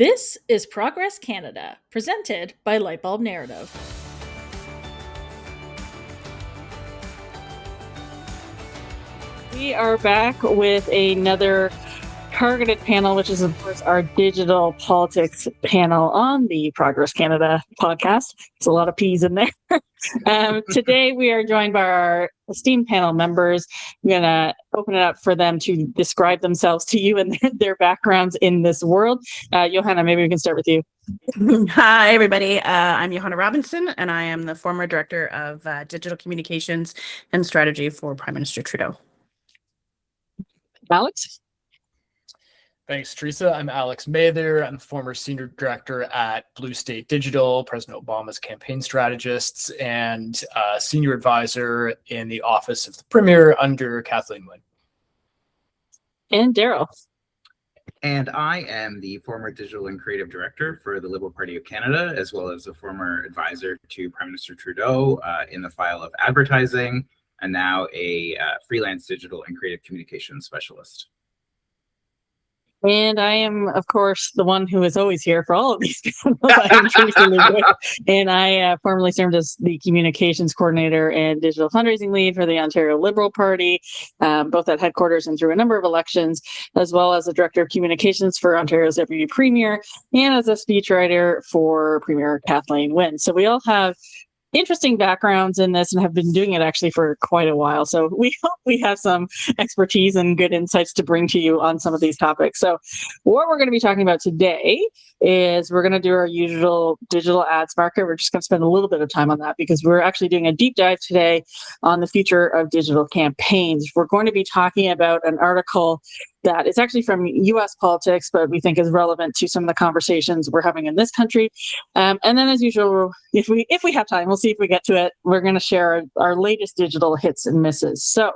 This is Progress Canada, presented by Lightbulb Narrative. We are back with another targeted panel, which is, of course, our digital politics panel on the Progress Canada podcast. There's a lot of P's in there. Today, we are joined by our esteemed panel members. I'm going to open it up for them to describe themselves to you and their backgrounds in this world. Johanna, maybe we can start with you. Hi, everybody. I'm Johanna Robinson, and I am the former Director of Digital Communications and Strategy for Prime Minister Trudeau. Alex? Thanks, Teresa. I'm Alex Mather. I'm former Senior Director at Blue State Digital, President Obama's campaign strategist, and Senior Advisor in the Office of the Premier under Kathleen Wynne. And Daryl. And I am the former Digital and Creative Director for the Liberal Party of Canada, as well as a former advisor to Prime Minister Trudeau in the file of advertising, and now a freelance digital and creative communications specialist. And I am, of course, the one who is always here for all of these panels. I am Teresa Lugoy, and I formerly served as the communications coordinator and digital fundraising lead for the Ontario Liberal Party, both at headquarters and through a number of elections, as well as the director of communications for Ontario's Deputy Premier, and as a speechwriter for Premier Kathleen Wynne. So we all have interesting backgrounds in this and have been doing it actually for quite a while. So we hope we have some expertise and good insights to bring to you on some of these topics. So what we're going to be talking about today is we're going to do our usual digital ads market. We're just going to spend a little bit of time on that because we're actually doing a deep dive today on the future of digital campaigns. We're going to be talking about an article that is actually from U.S. politics, but we think is relevant to some of the conversations we're having in this country. And then, as usual, if we have time, we'll see if we get to it. We're going to share our latest digital hits and misses. So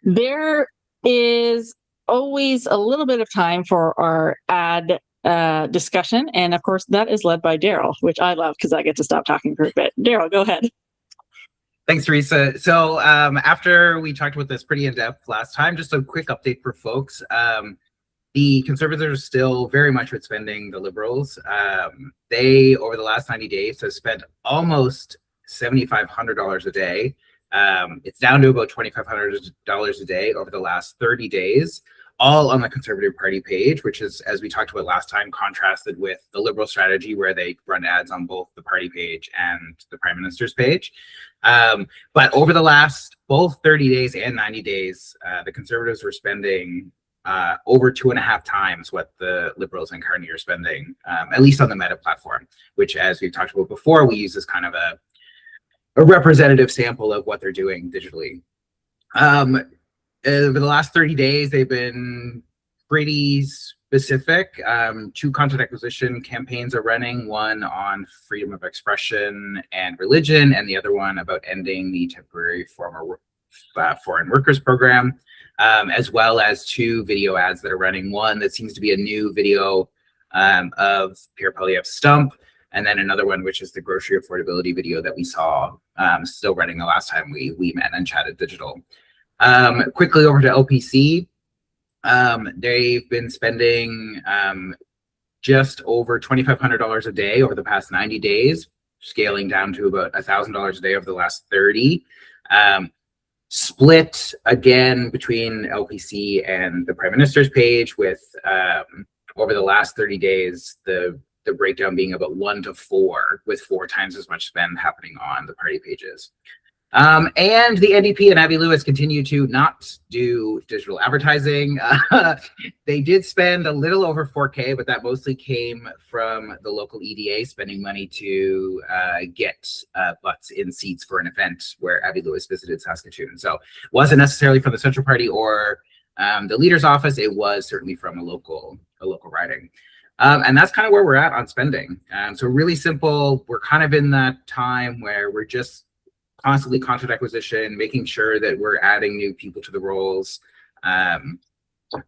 there is always a little bit of time for our ad discussion, and of course, that is led by Daryl, which I love because I get to stop talking for a bit. Daryl, go ahead. Thanks, Teresa. So after we talked about this pretty in-depth last time, just a quick update for folks. The Conservatives are still very much outspending the Liberals. They, over the last 90 days, have spent almost $7,500 a day. It's down to about $2,500 a day over the last 30 days, all on the Conservative Party page, which is, as we talked about last time, contrasted with the Liberal strategy where they run ads on both the party page and the Prime Minister's page. But over the last both 30 days and 90 days, the Conservatives were spending over 2.5 times what the Liberals and Carney are spending, at least on the Meta platform, which, as we've talked about before, we use as kind of a representative sample of what they're doing digitally. Over the last 30 days, they've been pretty specific. 2 content acquisition campaigns are running, one on freedom of expression and religion, and the other one about ending the temporary foreign workers program, as well as 2 video ads that are running. One that seems to be a new video of Pierre Poilievre's stump, and then another one, which is the grocery affordability video that we saw still running the last time we met and chatted digital. Quickly over to LPC. They've been spending just over $2,500 a day over the past 90 days, scaling down to about $1,000 a day over the last 30. Split again between LPC and the Prime Minister's page, with over the last 30 days, the breakdown being about 1 to 4, with 4 times as much spend happening on the party pages. And the NDP and Abbey Lewis continue to not do digital advertising. They did spend a little over $4,000, but that mostly came from the local EDA spending money to get butts in seats for an event where Abbey Lewis visited Saskatoon. So it wasn't necessarily from the Central Party or the leader's office. It was certainly from a local riding. And that's kind of where we're at on spending. So really simple. We're kind of in that time where we're just constantly content acquisition, making sure that we're adding new people to the roles,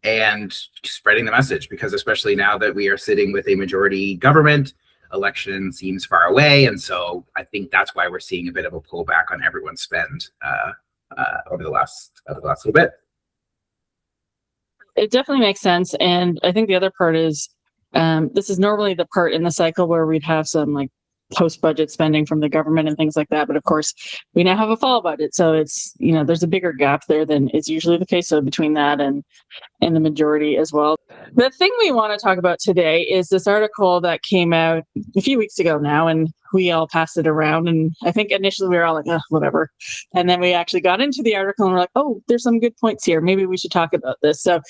and spreading the message, because especially now that we are sitting with a majority government, election seems far away. And so I think that's why we're seeing a bit of a pullback on everyone's spend over the last little bit. It definitely makes sense. And I think the other part is This is normally the part in the cycle where we'd have some like post-budget spending from the government and things like that. But of course, we now have a fall budget. So it's, there's a bigger gap there than is usually the case. So between that and the majority as well. The thing we want to talk about today is this article that came out a few weeks ago now, and we all passed it around. And I think initially we were all like, oh, whatever. And then we actually got into the article and we're like, oh, there's some good points here. Maybe we should talk about this. So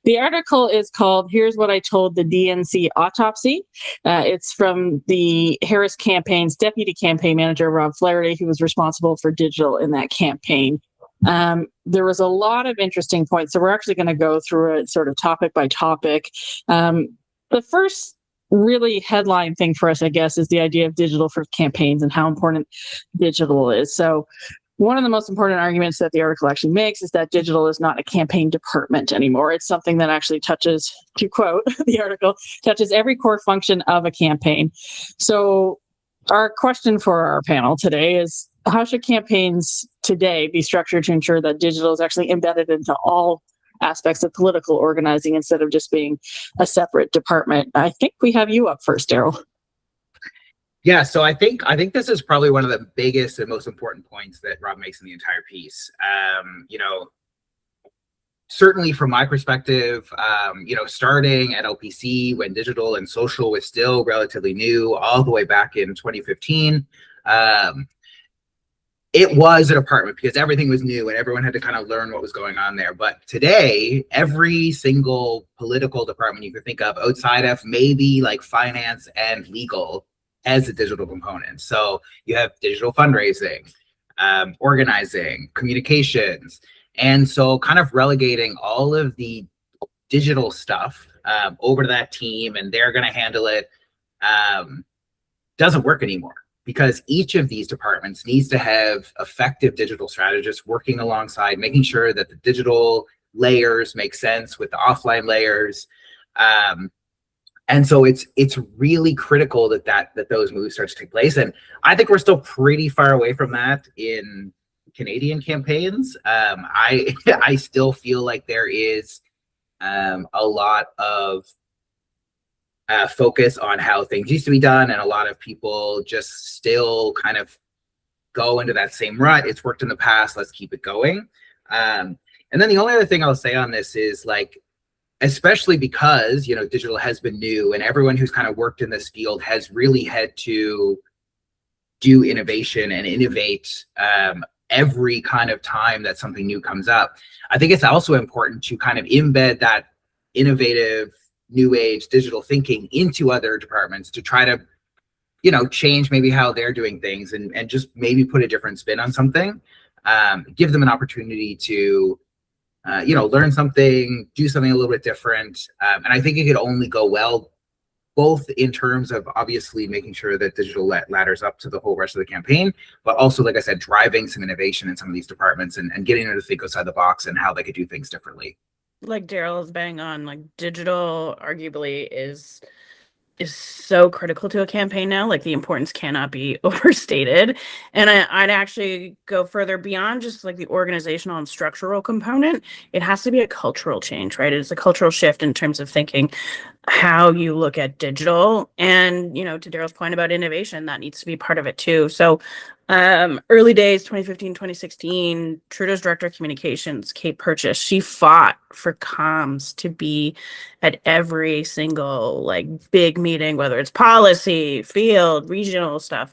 the article is called Here's What I Told the DNC Autopsy. It's from the Harris campaign's deputy campaign manager, Rob Flaherty, who was responsible for digital in that campaign. There was a lot of interesting points. So we're actually going to go through it sort of topic by topic. The first really headline thing for us, I guess, is the idea of digital for campaigns and how important digital is. So one of the most important arguments that the article actually makes is that digital is not a campaign department anymore. It's something that actually touches, to quote the article, touches every core function of a campaign. So our question for our panel today is, how should campaigns today be structured to ensure that digital is actually embedded into all aspects of political organizing instead of just being a separate department? I think we have you up first, Daryl. Yeah, so I think this is probably one of the biggest and most important points that Rob makes in the entire piece. Certainly from my perspective, starting at LPC when digital and social was still relatively new, all the way back in 2015, it was a department because everything was new and everyone had to kind of learn what was going on there. But today, every single political department you could think of outside of maybe like finance and legal has a digital component. So you have digital fundraising, organizing, communications. And so kind of relegating all of the digital stuff over to that team and they're going to handle it doesn't work anymore. Because each of these departments needs to have effective digital strategists working alongside, making sure that the digital layers make sense with the offline layers. And so it's really critical that those moves start to take place. And I think we're still pretty far away from that in Canadian campaigns. I still feel like there is a lot of focus on how things used to be done, and a lot of people just still kind of go into that same rut. It's worked in the past, let's keep it going. And then the only other thing I'll say on this is, like, especially because digital has been new and everyone who's kind of worked in this field has really had to do innovation and innovate every kind of time that something new comes up. I think it's also important to kind of embed that innovative new age digital thinking into other departments to try to change maybe how they're doing things and just maybe put a different spin on something, give them an opportunity to learn something, do something a little bit different. And I think it could only go well, both in terms of obviously making sure that digital ladders up to the whole rest of the campaign, but also, like I said, driving some innovation in some of these departments and getting them to think outside the box and how they could do things differently. Like Daryl is bang on, like digital arguably is so critical to a campaign now. Like the importance cannot be overstated. And I'd actually go further beyond just like the organizational and structural component. It has to be a cultural change, right? It's a cultural shift in terms of thinking how you look at digital. And, to Daryl's point about innovation, that needs to be part of it too. So early days, 2015, 2016, Trudeau's director of communications, Kate Purchase, she fought for comms to be at every single like big meeting, whether it's policy, field, regional stuff.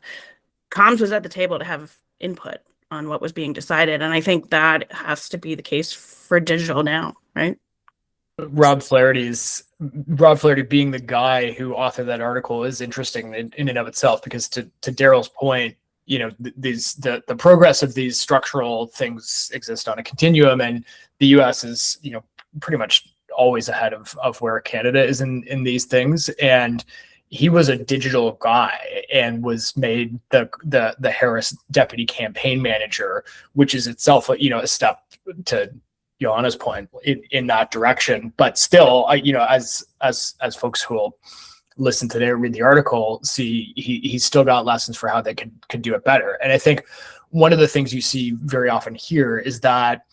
Comms was at the table to have input on what was being decided. And I think that has to be the case for digital now, right? Rob Flaherty being the guy who authored that article is interesting in and of itself, because to Daryl's point, the progress of these structural things exist on a continuum, and the US is pretty much always ahead of where Canada is in these things. And he was a digital guy and was made the Harris deputy campaign manager, which is itself a step, to Johanna's point, in that direction. But still, as folks who will listen today or read the article see, he's still got lessons for how they could do it better. And I think one of the things you see very often here is that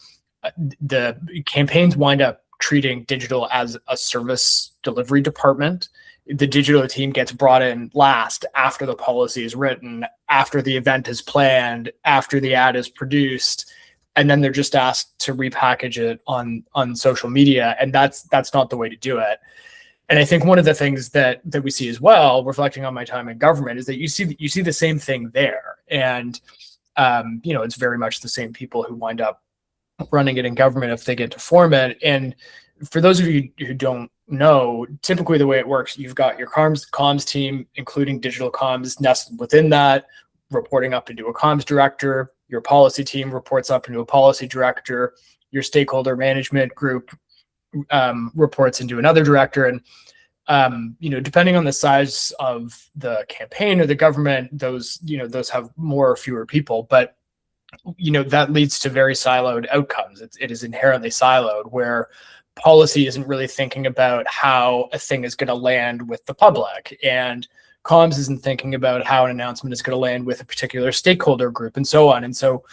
the campaigns wind up treating digital as a service delivery department the digital team gets brought in last after the policy is written, after the event is planned, after the ad is produced, and then they're just asked to repackage it on social media. And that's not the way to do it. And I think one of the things that we see as well, reflecting on my time in government, is that you see the same thing there. And it's very much the same people who wind up running it in government if they get to form it. And for those of you who don't know, typically the way it works, you've got your comms team, including digital comms, nested within that, reporting up into a comms director. Your policy team reports up into a policy director. Your stakeholder management group reports into another director. And depending on the size of the campaign or the government, those have more or fewer people, but that leads to very siloed outcomes. It is inherently siloed, where policy isn't really thinking about how a thing is going to land with the public, and comms isn't thinking about how an announcement is going to land with a particular stakeholder group, and so on. And so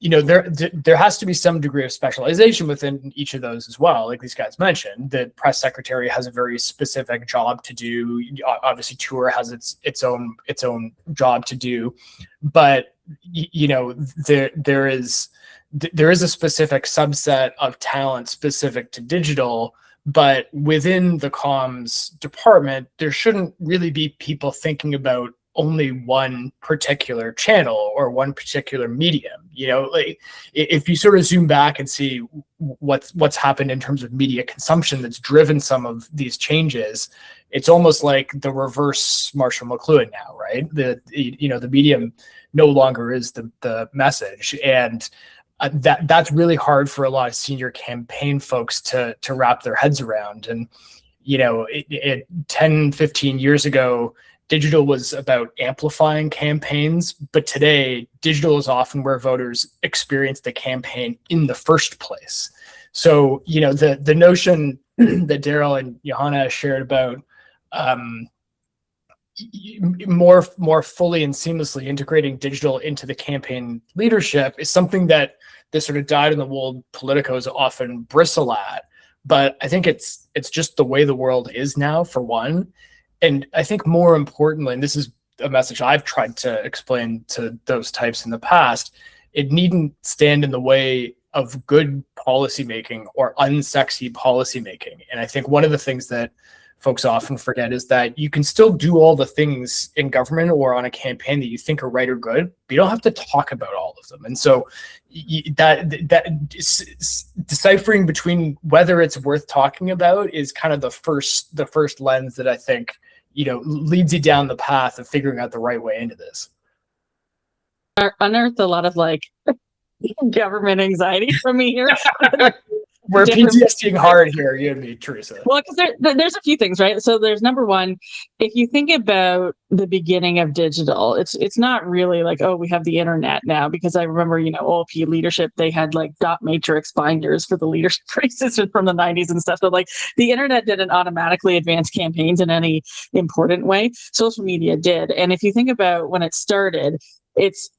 there has to be some degree of specialization within each of those as well. Like these guys mentioned, the press secretary has a very specific job to do. Obviously, tour has its own job to do, but there is a specific subset of talent specific to digital. But within the comms department, there shouldn't really be people thinking about only one particular channel or one particular medium. Like if you sort of zoom back and see what's happened in terms of media consumption that's driven some of these changes, it's almost like the reverse Marshall McLuhan now, right? The medium no longer is the message, and that's really hard for a lot of senior campaign folks to wrap their heads around. And 10, 15 years ago, digital was about amplifying campaigns, but today digital is often where voters experience the campaign in the first place. So, the notion that Daryl and Johanna shared about more fully and seamlessly integrating digital into the campaign leadership is something that the sort of dyed-in-the-wool politicos often bristle at. But I think it's just the way the world is now, for one. And I think more importantly, and this is a message I've tried to explain to those types in the past, it needn't stand in the way of good policymaking or unsexy policymaking. And I think one of the things that folks often forget is that you can still do all the things in government or on a campaign that you think are right or good, but you don't have to talk about all of them. And so deciphering between whether it's worth talking about is kind of the first lens that I think leads you down the path of figuring out the right way into this. Unearthed a lot of government anxiety from me here. We're PTSDing hard here, you and me, Teresa. Well, because there's a few things, right? So there's number one, if you think about the beginning of digital, it's not really like, oh, we have the internet now, because I remember, OLP leadership, they had dot matrix binders for the leadership races from the 90s and stuff. So the internet didn't automatically advance campaigns in any important way. Social media did. And if you think about when it started,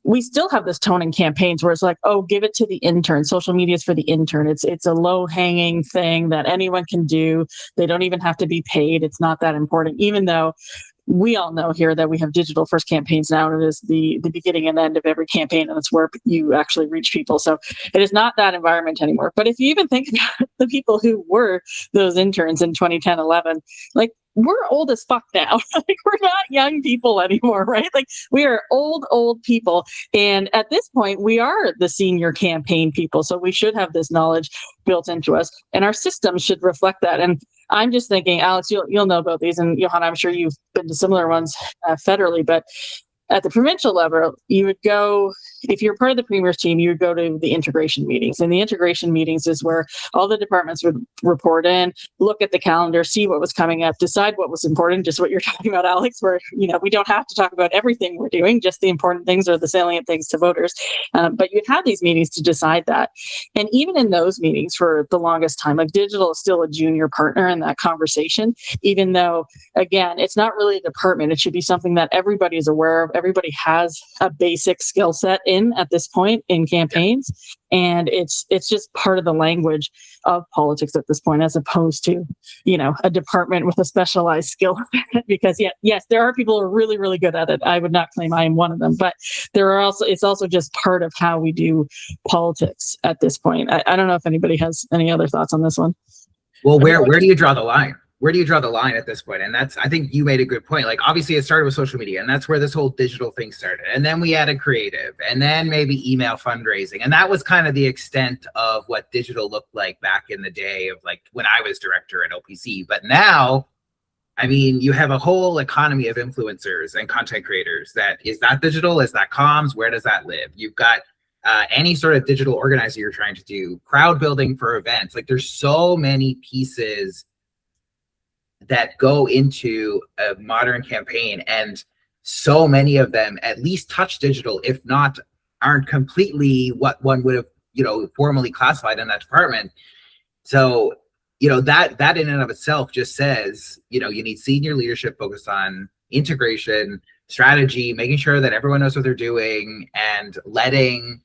we still have this tone in campaigns where it's like, oh, give it to the intern. Social media is for the intern. It's a low-hanging thing that anyone can do. They don't even have to be paid. It's not that important, even though we all know here that we have digital first campaigns now, and it is the beginning and end of every campaign, and it's where you actually reach people. So it is not that environment anymore. But if you even think about the people who were those interns in 2010, 11, we're old as fuck now. We're not young people anymore, right? We are old people. And at this point, we are the senior campaign people. So we should have this knowledge built into us, and our systems should reflect that. And I'm just thinking, Alex, you'll know about these, and Johanna, I'm sure you've been to similar ones federally, but at the provincial level, you would go, if you're part of the premier's team, you would go to the integration meetings. And the integration meetings is where all the departments would report in, look at the calendar, see what was coming up, decide what was important, just what you're talking about, Alex, where, we don't have to talk about everything we're doing, just the important things or the salient things to voters. But you'd have these meetings to decide that. And even in those meetings for the longest time, digital is still a junior partner in that conversation, even though, again, it's not really a department. It should be something that everybody is aware of. Everybody has a basic skill set in at this point in campaigns, and it's just part of the language of politics at this point, as opposed to, you know, a department with a specialized skill. Because yes, there are people who are really, really good at it. I would not claim I am one of them, but it's also just part of how we do politics at this point. I don't know if anybody has any other thoughts on this one. Well, where do you draw the line? Where do you draw the line at this point? And that's, I think you made a good point. Like, obviously it started with social media, and that's where this whole digital thing started. And then we added creative, and then maybe email fundraising. And that was kind of the extent of what digital looked like back in the day of like when I was director at OPC. But now, I mean, you have a whole economy of influencers and content creators. Is that digital? Is that comms? Where does that live? You've got any sort of digital organizer you're trying to do, crowd building for events. Like, there's so many pieces that go into a modern campaign, and so many of them at least touch digital, if not aren't completely what one would have, you know, formally classified in that department. So, you know, that in and of itself just says, you know, you need senior leadership focused on integration, strategy, making sure that everyone knows what they're doing, and letting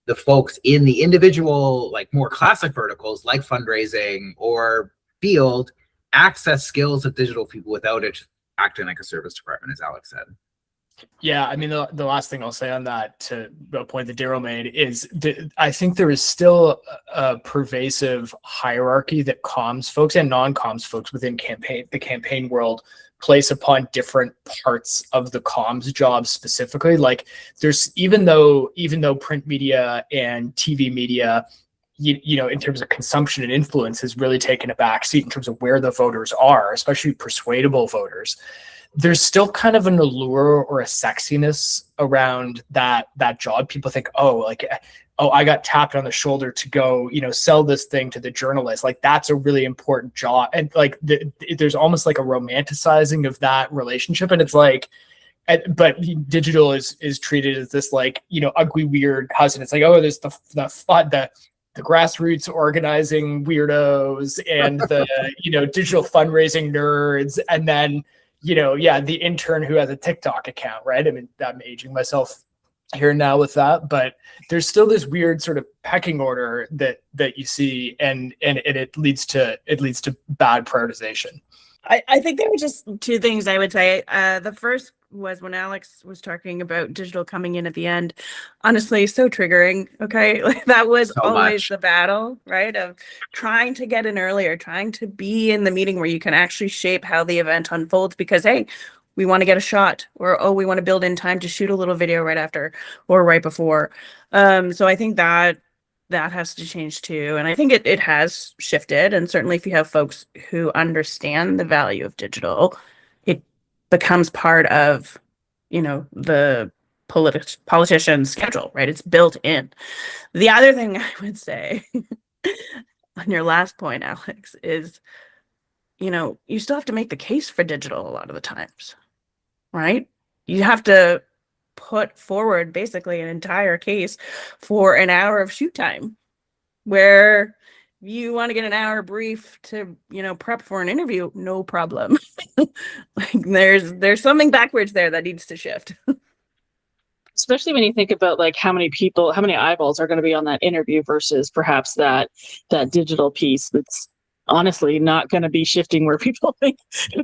the folks in the individual, like more classic verticals like fundraising or field, access skills of digital people without it acting like a service department, as Alex said. Yeah, I mean, the last thing I'll say on that, to the point that Daryl made, is I think there is still a pervasive hierarchy that comms folks and non-comms folks within the campaign world place upon different parts of the comms job specifically. Like, there's, even though print media and TV media, you know, in terms of consumption and influence, has really taken a backseat in terms of where the voters are, especially persuadable voters, there's still kind of an allure or a sexiness around that job. People think, oh, I got tapped on the shoulder to go, you know, sell this thing to the journalist. Like, that's a really important job. And like, there's almost like a romanticizing of that relationship. And it's like, but digital is treated as this, like, you know, ugly, weird cousin. It's like, oh, there's the grassroots organizing weirdos and the, you know, digital fundraising nerds. And then, you know, yeah, the intern who has a TikTok account, right? I mean, I'm aging myself here now with that, but there's still this weird sort of pecking order that you see, and it leads to bad prioritization. I think there were just two things I would say. The first was when Alex was talking about digital coming in at the end. Honestly, so triggering. Okay, like, that was So always much. the battle, right? Of trying to get in earlier, trying to be in the meeting where you can actually shape how the event unfolds. Because, hey, we want to get a shot, or, oh, we want to build in time to shoot a little video right after or right before. So I think that has to change too. And I think it has shifted. And certainly if you have folks who understand the value of digital, it becomes part of, you know, the politician's schedule, right? It's built in. The other thing I would say on your last point, Alex, is, you know, you still have to make the case for digital a lot of the times, right? You have to put forward basically an entire case for an hour of shoot time, where you want to get an hour brief to, you know, prep for an interview, no problem. Like, there's something backwards there that needs to shift. Especially when you think about like how many eyeballs are going to be on that interview versus perhaps that digital piece that's honestly not going to be shifting where people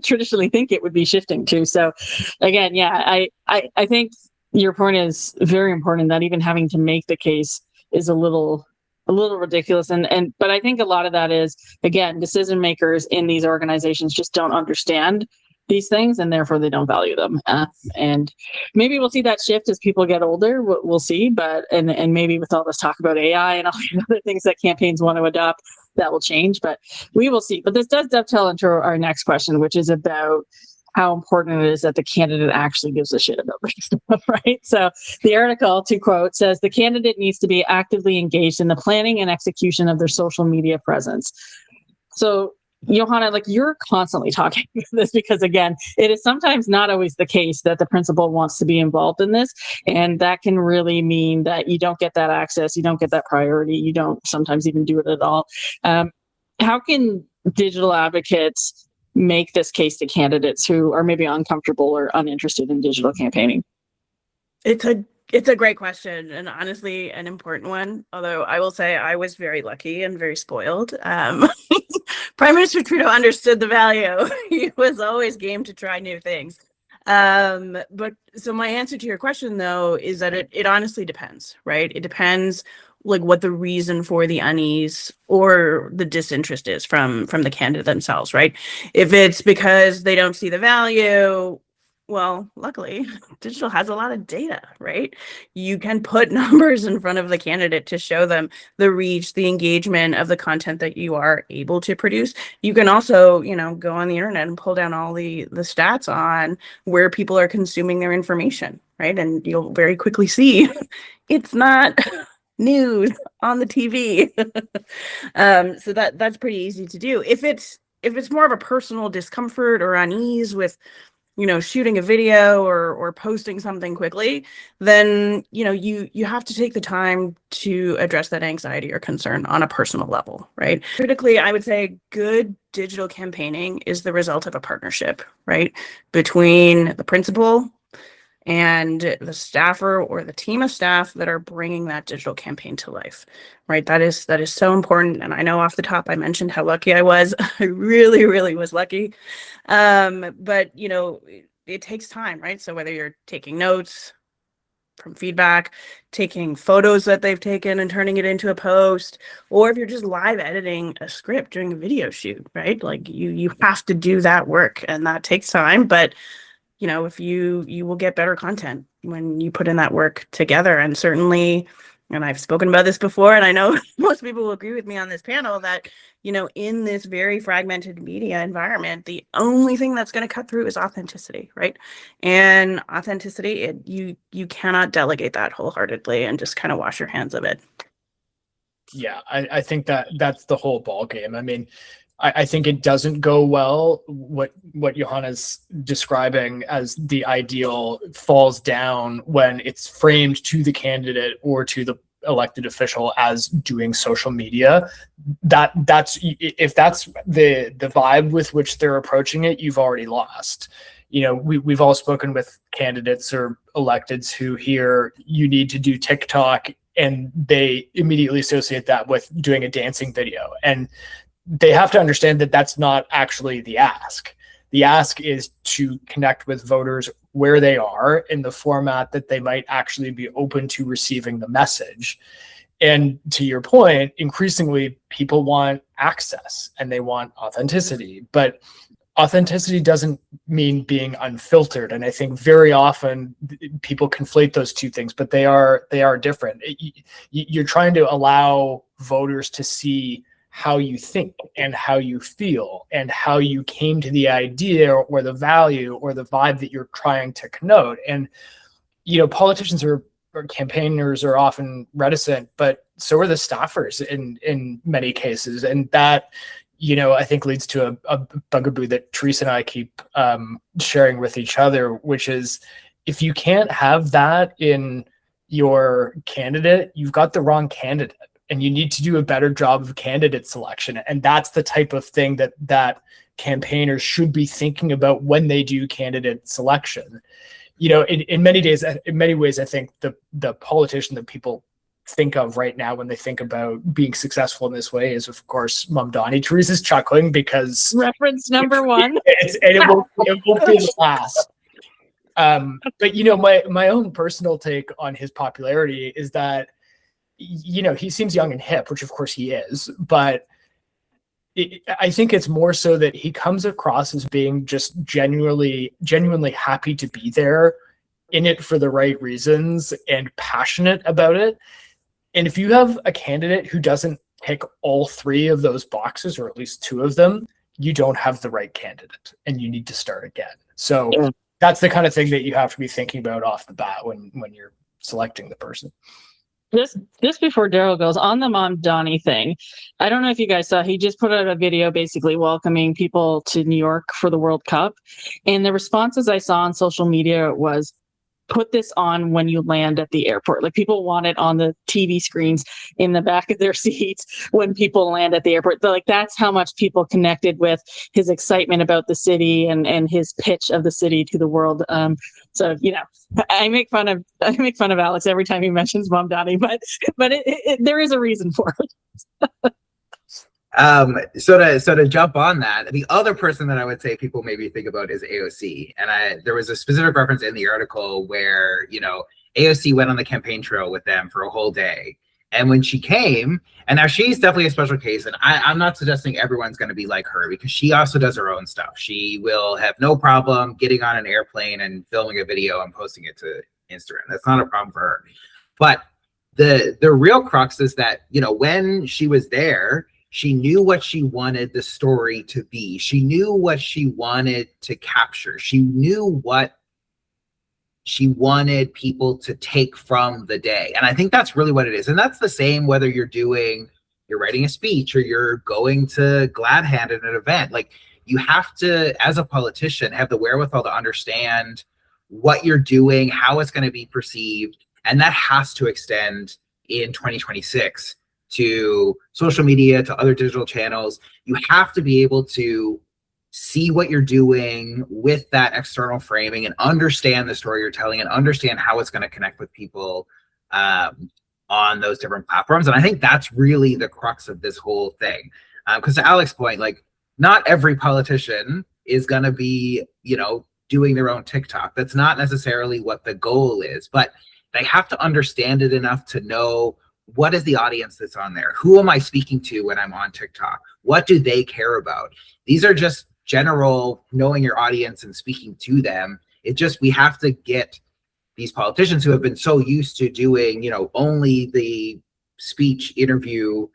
traditionally think it would be shifting to. So again, yeah, I think your point is very important, that even having to make the case is a little ridiculous. But I think a lot of that is, again, decision makers in these organizations just don't understand these things, and therefore they don't value them. And maybe we'll see that shift as people get older. We'll see, but and maybe with all this talk about AI and all the other things that campaigns want to adopt, that will change. But we will see. But this does dovetail into our next question, which is about how important it is that the candidate actually gives a shit about this stuff, right? So the article, to quote, says the candidate needs to be actively engaged in the planning and execution of their social media presence. So Johanna, like, you're constantly talking about this, because again, it is sometimes not always the case that the principal wants to be involved in this. And that can really mean that you don't get that access, you don't get that priority, you don't sometimes even do it at all. How can digital advocates make this case to candidates who are maybe uncomfortable or uninterested in digital campaigning? It's a It's a great question, and honestly, an important one. Although I will say I was very lucky and very spoiled. Prime Minister Trudeau understood the value. He was always game to try new things. But so my answer to your question, though, is that it honestly depends, right? It depends like what the reason for the unease or the disinterest is from the candidate themselves, right? If it's because they don't see the value, well, luckily, digital has a lot of data, right? You can put numbers in front of the candidate to show them the reach, the engagement of the content that you are able to produce. You can also, go on the internet and pull down all the stats on where people are consuming their information, right? And you'll very quickly see it's not news on the TV. So that's pretty easy to do. If it's more of a personal discomfort or unease with shooting a video or posting something quickly, then you have to take the time to address that anxiety or concern on a personal level, right? Critically, I would say good digital campaigning is the result of a partnership, right, between the principal and the staffer or the team of staff that are bringing that digital campaign to life, right? That is so important. And I know off the top I mentioned how lucky I was. I really, really was lucky. But it takes time, right? So whether you're taking notes from feedback, taking photos that they've taken and turning it into a post, or if you're just live editing a script during a video shoot, right? Like you have to do that work, and that takes time. But if you will get better content when you put in that work together. And certainly, and I've spoken about this before, and I know most people will agree with me on this panel that, in this very fragmented media environment, the only thing that's going to cut through is authenticity, right? And authenticity, you cannot delegate that wholeheartedly and just kind of wash your hands of it. Yeah, I think that's the whole ball game. I mean, I think it doesn't go well. What Johanna's describing as the ideal falls down when it's framed to the candidate or to the elected official as doing social media. That's if that's the vibe with which they're approaching it, you've already lost. We've all spoken with candidates or electeds who hear you need to do TikTok, and they immediately associate that with doing a dancing video. And they have to understand that that's not actually the ask. The ask is to connect with voters where they are in the format that they might actually be open to receiving the message. And to your point, increasingly people want access and they want authenticity, but authenticity doesn't mean being unfiltered. And I think very often people conflate those two things, but they are different. You're trying to allow voters to see how you think and how you feel and how you came to the idea or the value or the vibe that you're trying to connote. And, politicians or campaigners are often reticent, but so are the staffers in many cases. And that, I think leads to a bugaboo that Teresa and I keep sharing with each other, which is if you can't have that in your candidate, you've got the wrong candidate. And you need to do a better job of candidate selection. And that's the type of thing that campaigners should be thinking about when they do candidate selection. In many ways, I think the politician that people think of right now when they think about being successful in this way is, of course, Mum Donnie. Teresa's chuckling because reference number one. it won't be the last. But my own personal take on his popularity is that he seems young and hip, which of course he is, but I think it's more so that he comes across as being just genuinely happy to be there, in it for the right reasons and passionate about it. And if you have a candidate who doesn't tick all three of those boxes, or at least two of them, you don't have the right candidate and you need to start again. So that's the kind of thing that you have to be thinking about off the bat when you're selecting the person. Just before Daryl goes on the Mom Donnie thing, I don't know if you guys saw, he just put out a video basically welcoming people to New York for the World Cup. And the responses I saw on social media was put this on when you land at the airport. Like people want it on the TV screens in the back of their seats when people land at the airport. Like that's how much people connected with his excitement about the city and his pitch of the city to the world. So I make fun of Alex every time he mentions Mom Daddy, but there is a reason for it. So to jump on that, the other person that I would say people maybe think about is AOC. And there was a specific reference in the article where, AOC went on the campaign trail with them for a whole day. And when she came, and now she's definitely a special case, and I'm not suggesting everyone's going to be like her, because she also does her own stuff. She will have no problem getting on an airplane and filming a video and posting it to Instagram. That's not a problem for her. But the real crux is that, when she was there, she knew what she wanted the story to be. She knew what she wanted to capture. She knew what she wanted people to take from the day. And I think that's really what it is. And that's the same whether you're writing a speech or you're going to glad hand at an event. Like, you have to, as a politician, have the wherewithal to understand what you're doing, how it's going to be perceived. And that has to extend in 2026 to social media, to other digital channels. You have to be able to see what you're doing with that external framing and understand the story you're telling and understand how it's going to connect with people on those different platforms. And I think that's really the crux of this whole thing. Because to Alex's point, like, not every politician is going to be, doing their own TikTok. That's not necessarily what the goal is, but they have to understand it enough to know, what is the audience that's on there? Who am I speaking to when I'm on TikTok? What do they care about? These are just general knowing your audience and speaking to them. We have to get these politicians who have been so used to doing, only the speech, interview,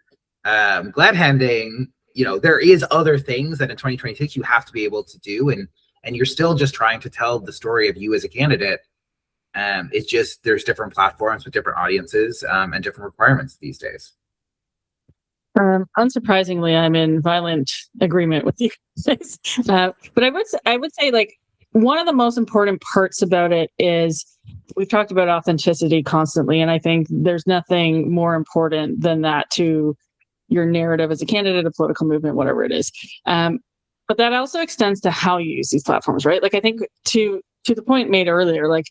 glad handing, there is other things that in 2026 you have to be able to do. And you're still just trying to tell the story of you as a candidate. It's just, there's different platforms with different audiences and different requirements these days. Unsurprisingly, I'm in violent agreement with you guys. But I would say, like, one of the most important parts about it is we've talked about authenticity constantly, and I think there's nothing more important than that to your narrative as a candidate, a political movement, whatever it is. But that also extends to how you use these platforms, right? Like, I think to the point made earlier, like,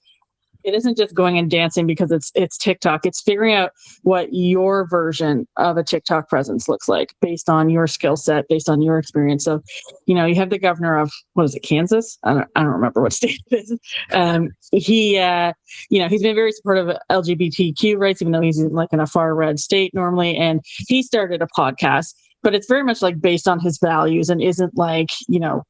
it isn't just going and dancing because it's TikTok. It's figuring out what your version of a TikTok presence looks like based on your skill set, based on your experience. So, you have the governor of, what is it, Kansas? I don't remember what state it is. He's been very supportive of LGBTQ rights, even though he's in a far red state normally. And he started a podcast, but it's very much like based on his values and isn't like,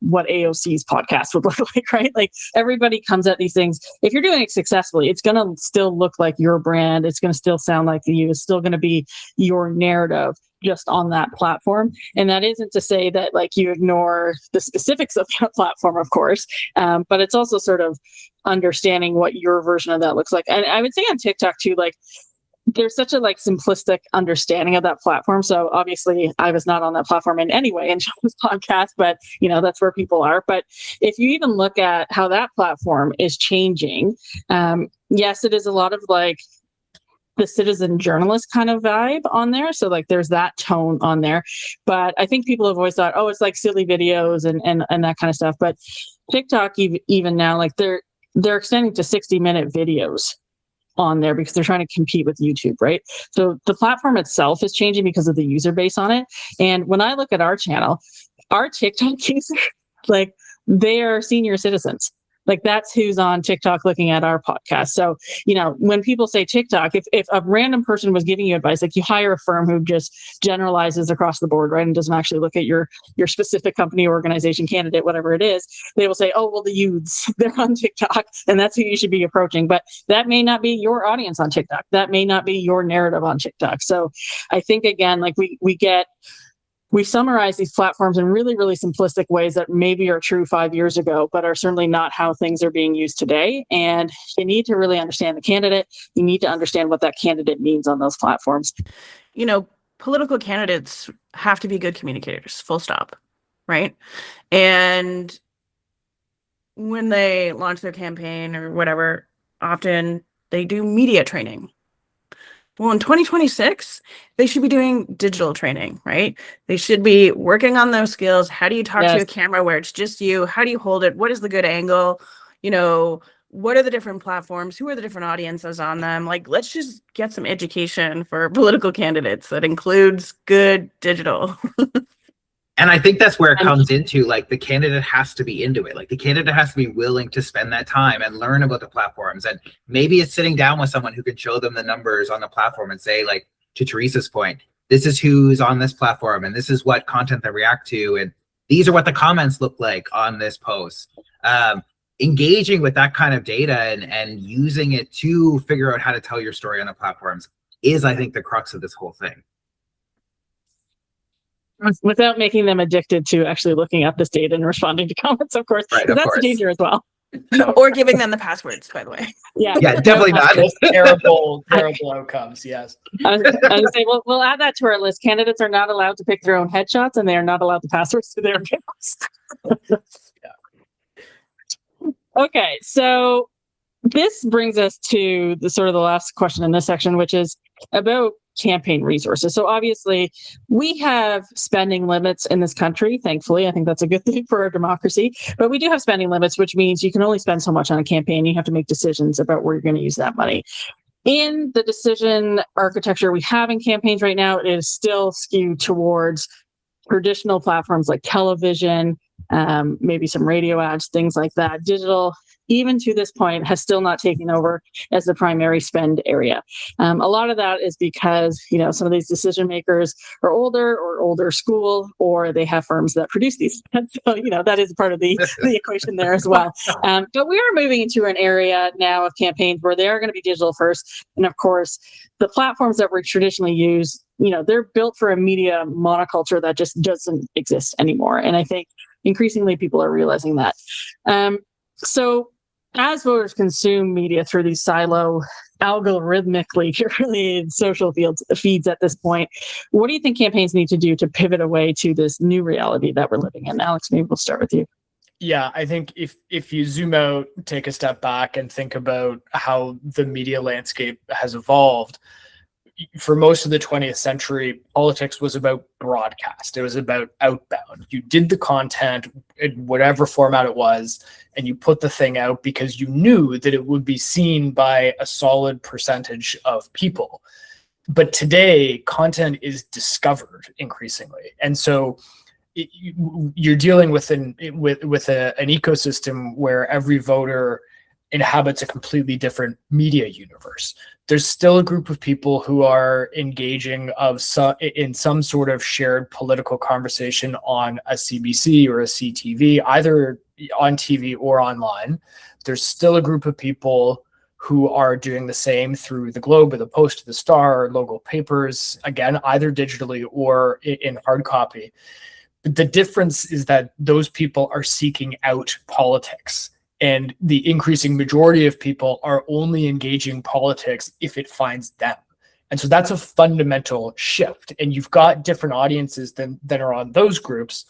what AOC's podcast would look like, right? Like, everybody comes at these things. If you're doing it successfully, it's going to still look like your brand. It's going to still sound like you. It's still going to be your narrative just on that platform. And that isn't to say that, like, you ignore the specifics of that platform, of course. But it's also sort of understanding what your version of that looks like. And I would say on TikTok too, like, there's such a simplistic understanding of that platform. So obviously I was not on that platform in any way in John's podcast, but that's where people are. But if you even look at how that platform is changing, yes, it is a lot of like the citizen journalist kind of vibe on there. So like there's that tone on there. But I think people have always thought, oh, it's like silly videos and that kind of stuff. But TikTok even now, like they're extending to 60-minute videos on there because they're trying to compete with YouTube, right? So the platform itself is changing because of the user base on it. And when I look at our channel, our TikTok users, like, they are senior citizens. Like, that's who's on TikTok looking at our podcast. So, when people say TikTok, if a random person was giving you advice, like, you hire a firm who just generalizes across the board, right, and doesn't actually look at your specific company, organization, candidate, whatever it is, they will say, oh, well, the youths, they're on TikTok, and that's who you should be approaching. But that may not be your audience on TikTok. That may not be your narrative on TikTok. So I think, again, like, we summarize these platforms in really, really simplistic ways that maybe are true 5 years ago, but are certainly not how things are being used today. And you need to really understand the candidate. You need to understand what that candidate means on those platforms. Political candidates have to be good communicators, full stop, right? And when they launch their campaign or whatever, often they do media training. Well, in 2026, they should be doing digital training, right? They should be working on those skills. How do you talk to a camera where it's just you? How do you hold it? What is the good angle? You know, what are the different platforms? Who are the different audiences on them? Like, let's just get some education for political candidates that includes good digital. And I think that's where it comes into, like, the candidate has to be into it. Like, the candidate has to be willing to spend that time and learn about the platforms. And maybe it's sitting down with someone who can show them the numbers on the platform and say, like, to Teresa's point, this is who's on this platform and this is what content they react to. And these are what the comments look like on this post. Engaging with that kind of data and using it to figure out how to tell your story on the platforms is, I think, the crux of this whole thing. Without making them addicted to actually looking at this data and responding to comments, of course. Right, That's a danger as well. Or giving them the passwords, by the way. Yeah, definitely not. Terrible outcomes. Yes. I was gonna say, we'll add that to our list. Candidates are not allowed to pick their own headshots, and they are not allowed the passwords to their accounts. Okay, so this brings us to the sort of the last question in this section, which is about campaign resources. So obviously we have spending limits in this country. Thankfully, I think that's a good thing for our democracy, but we do have spending limits, which means you can only spend so much on a campaign. You have to make decisions about where you're going to use that money. In the decision architecture we have in campaigns right now, it is still skewed towards traditional platforms like television, maybe some radio ads, things like that. Digital, even to this point, has still not taken over as the primary spend area. A lot of that is because, some of these decision makers are older school, or they have firms that produce these. So, that is part of the equation there as well. But we are moving into an area now of campaigns where they are going to be digital first. And of course, the platforms that we traditionally use, they're built for a media monoculture that just doesn't exist anymore. And I think increasingly people are realizing that. So as voters consume media through these silo, algorithmically curated social feeds at this point, what do you think campaigns need to do to pivot away to this new reality that we're living in? Alex, maybe we'll start with you. Yeah, I think if you zoom out, take a step back and think about how the media landscape has evolved, for most of the 20th century, politics was about broadcast. It was about outbound. You did the content in whatever format it was, and you put the thing out because you knew that it would be seen by a solid percentage of people. But today, content is discovered increasingly. And so you're dealing with an ecosystem where every voter inhabits a completely different media universe. There's still a group of people who are engaging in some sort of shared political conversation on a CBC or a CTV, either on TV or online. There's still a group of people who are doing the same through the Globe or the Post or the Star or local papers, again, either digitally or in hard copy. But the difference is that those people are seeking out politics. And the increasing majority of people are only engaging politics if it finds them. And so that's a fundamental shift. And you've got different audiences that are on those groups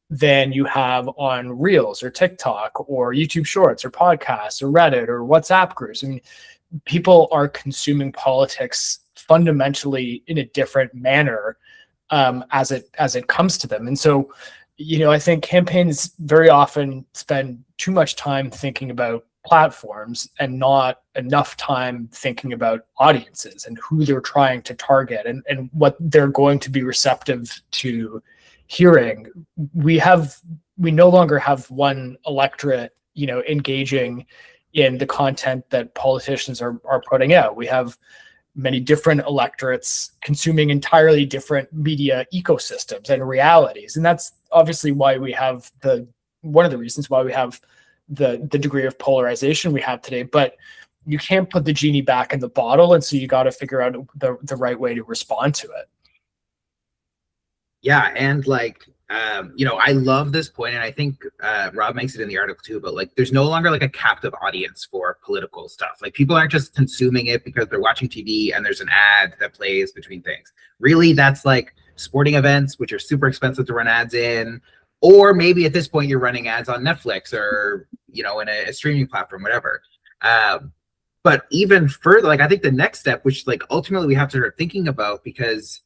than you have on Reels or TikTok or YouTube Shorts or podcasts or Reddit or WhatsApp groups. I mean, people are consuming politics fundamentally in a different manner as it comes to them. And so, I think campaigns very often spend too much time thinking about platforms and not enough time thinking about audiences and who they're trying to target and what they're going to be receptive to hearing. We no longer have one electorate, engaging in the content that politicians are putting out. We have many different electorates consuming entirely different media ecosystems and realities. And that's obviously why we have one of the reasons why we have the degree of polarization we have today. But you can't put the genie back in the bottle. And so you got to figure out the right way to respond to it. Yeah. And I love this point, and I think Rob makes it in the article too, but there's no longer a captive audience for political stuff. People aren't just consuming it because they're watching TV and there's an ad that plays between things. Really, that's sporting events, which are super expensive to run ads in, or maybe at this point you're running ads on Netflix or, in a streaming platform, whatever. But even further, like I think the next step, which like ultimately we have to start thinking about, because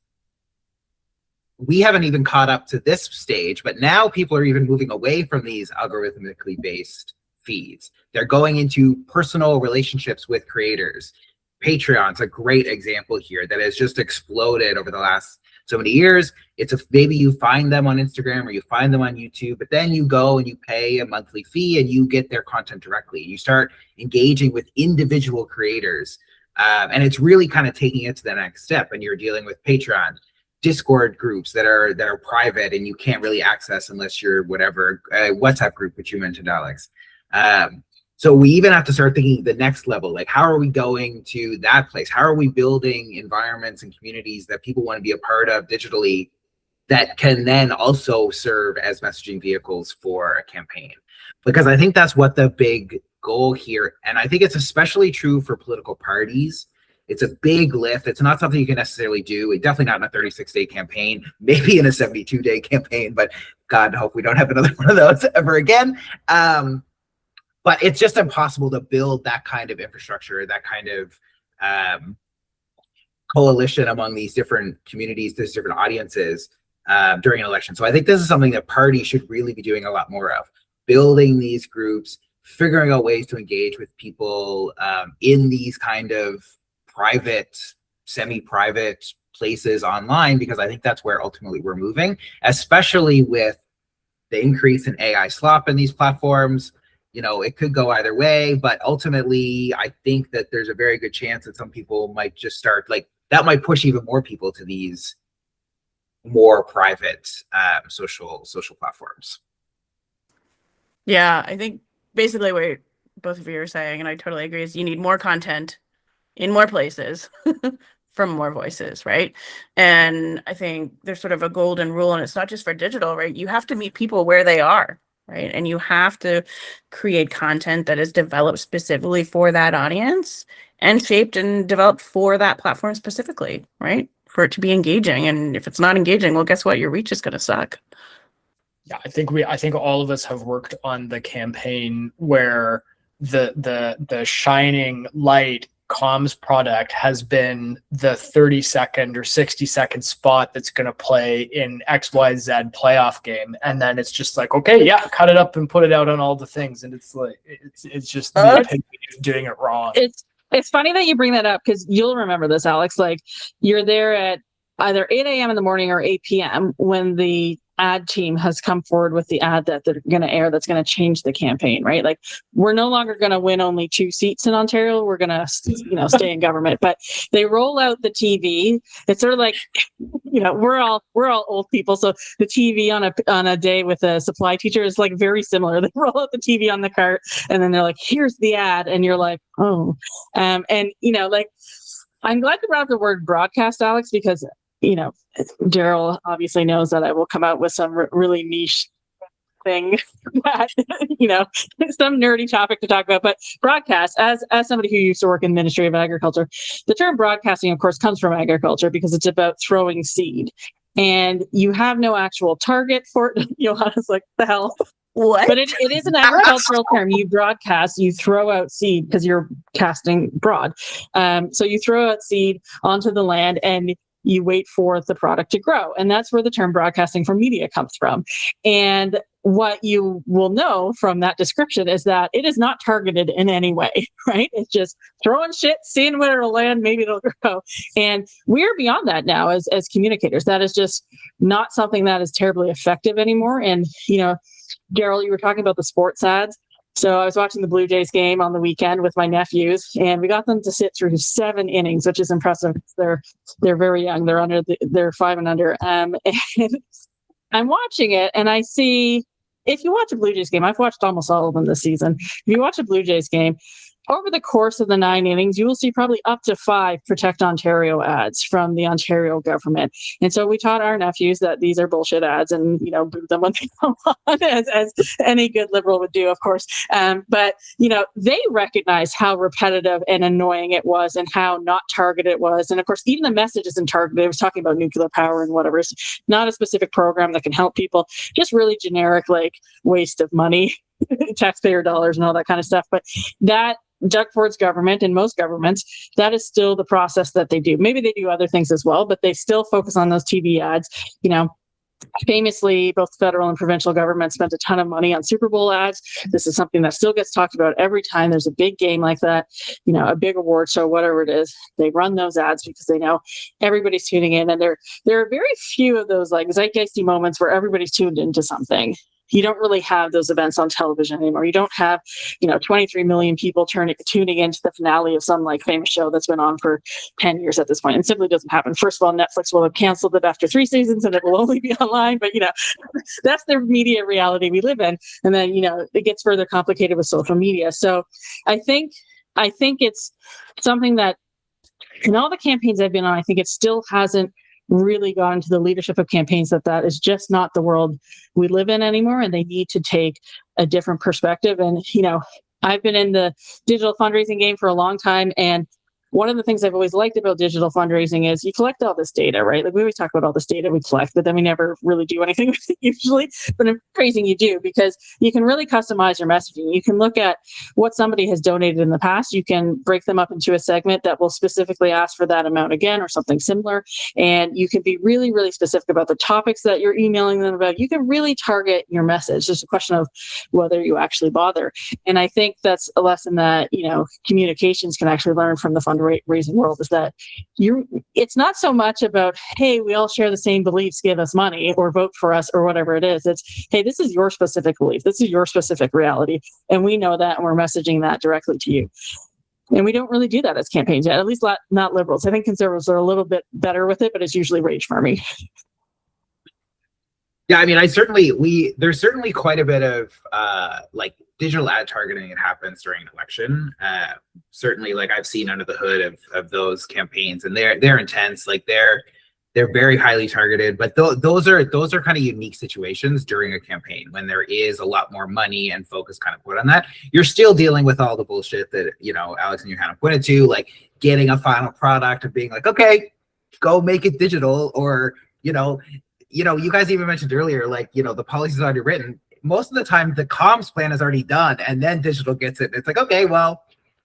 we haven't even caught up to this stage, but now people are even moving away from these algorithmically based feeds. They're going into personal relationships with creators. Patreon's a great example here that has just exploded over the last so many years. It's maybe you find them on Instagram or you find them on YouTube, but then you go and you pay a monthly fee and you get their content directly. You start engaging with individual creators, and it's really kind of taking it to the next step. And you're dealing with Patreon, Discord groups that are private and you can't really access unless you're whatever WhatsApp group, which you mentioned, Alex. So we even have to start thinking the next level, like how are we going to that place? How are we building environments and communities that people want to be a part of digitally that can then also serve as messaging vehicles for a campaign? Because I think that's what the big goal here, and I think it's especially true for political parties. It's a big lift. It's not something you can necessarily do. It's definitely not in a 36-day campaign, maybe in a 72-day campaign, but God, hope we don't have another one of those ever again. But it's just impossible to build that kind of infrastructure, that kind of coalition among these different communities, these different audiences during an election. So I think this is something that parties should really be doing a lot more of, building these groups, figuring out ways to engage with people in these kind of private, semi-private places online, because I think that's where ultimately we're moving, especially with the increase in AI slop in these platforms. You know, it could go either way, but ultimately, I think that there's a very good chance that some people might just start, like, that might push even more people to these more private social platforms. Yeah, I think basically what both of you are saying, and I totally agree, is you need more content in more places from more voices, right? And I think there's sort of a golden rule, and it's not just for digital, right? You have to meet people where they are, right? And you have to create content that is developed specifically for that audience and shaped and developed for that platform specifically, right? For it to be engaging. And if it's not engaging, well, guess what? Your reach is going to suck. Yeah, I think all of us have worked on the campaign where the shining light comms product has been the 30-second or 60-second spot that's going to play in XYZ playoff game, and then it's just like, okay, yeah, cut it up and put it out on all the things, and it's like it's just the epitome of doing it wrong. It's funny that you bring that up, because you'll remember this, Alex. Like, you're there at either 8 a.m. in the morning or 8 p.m. when the ad team has come forward with the ad that they're going to air that's going to change the campaign, right? Like, we're no longer going to win only 2 seats in Ontario. We're going to, stay in government. But they roll out the TV. It's sort of like, we're all old people, so the TV on a day with a supply teacher is like very similar. They roll out the TV on the cart, and then they're like, "Here's the ad," and you're like, "Oh," and like, I'm glad you brought up the word broadcast, Alex, because Daryl obviously knows that I will come out with some really niche thing that, some nerdy topic to talk about. But broadcast, as somebody who used to work in the Ministry of Agriculture, the term broadcasting, of course, comes from agriculture because it's about throwing seed. And you have no actual target for it. Johanna's like, the hell? What? But it is an agricultural term. You broadcast, you throw out seed because you're casting broad. So you throw out seed onto the land and you wait for the product to grow. And that's where the term broadcasting for media comes from. And what you will know from that description is that it is not targeted in any way, right? It's just throwing shit, seeing where it'll land, maybe it'll grow. And we're beyond that now as communicators. That is just not something that is terribly effective anymore. And, Daryl, you were talking about the sports ads. So I was watching the Blue Jays game on the weekend with my nephews, and we got them to sit through 7 innings, which is impressive. They're very young. They're 5 and under. And I'm watching it, and I see, if you watch a Blue Jays game, I've watched almost all of them this season. If you watch a Blue Jays game, over the course of the 9 innings, you will see probably up to 5 Protect Ontario ads from the Ontario government. And so we taught our nephews that these are bullshit ads and, boo them when they come on, as any good Liberal would do, of course. But, they recognize how repetitive and annoying it was and how not targeted it was. And of course, even the message isn't targeted. It was talking about nuclear power and whatever. It's not a specific program that can help people, just really generic, like, waste of money, taxpayer dollars and all that kind of stuff. But that Doug Ford's government and most governments, that is still the process that they do. Maybe they do other things as well, but they still focus on those TV ads. Famously, both federal and provincial governments spent a ton of money on Super Bowl ads. This is something that still gets talked about every time there's a big game like that, a big award show, whatever it is. They run those ads because they know everybody's tuning in. And there are very few of those like zeitgeisty moments where everybody's tuned into something. You don't really have those events on television anymore. You don't have, 23 million people tuning into the finale of some like famous show that's been on for 10 years at this point. It simply doesn't happen. First of all, Netflix will have canceled it after 3 seasons and it will only be online. But, that's the media reality we live in. And then, it gets further complicated with social media. So I think it's something that in all the campaigns I've been on, I think it still hasn't really gotten to the leadership of campaigns that is just not the world we live in anymore, and they need to take a different perspective. And I've been in the digital fundraising game for a long time, and one of the things I've always liked about digital fundraising is you collect all this data, right? Like we always talk about all this data we collect, but then we never really do anything with it usually. But in fundraising, you do, because you can really customize your messaging. You can look at what somebody has donated in the past. You can break them up into a segment that will specifically ask for that amount again or something similar. And you can be really, really specific about the topics that you're emailing them about. You can really target your message. Just a question of whether you actually bother. And I think that's a lesson that, communications can actually learn from the fundraising world, is that it's not so much about, hey, we all share the same beliefs, give us money or vote for us or whatever it is. It's, hey, this is your specific belief. This is your specific reality. And we know that, and we're messaging that directly to you. And we don't really do that as campaigns yet, at least not liberals. I think conservatives are a little bit better with it, but it's usually rage farming. Yeah, I mean, there's certainly quite a bit of digital ad targeting that happens during an election. Certainly, like I've seen under the hood of those campaigns, and they're intense. Like they're very highly targeted. But those are kind of unique situations during a campaign when there is a lot more money and focus kind of put on that. You're still dealing with all the bullshit that Alex and Johanna pointed to, like getting a final product and being like, okay, go make it digital, or you guys even mentioned earlier, like, the policy's already written. Most of the time, the comms plan is already done, and then digital gets it. It's like, okay, well,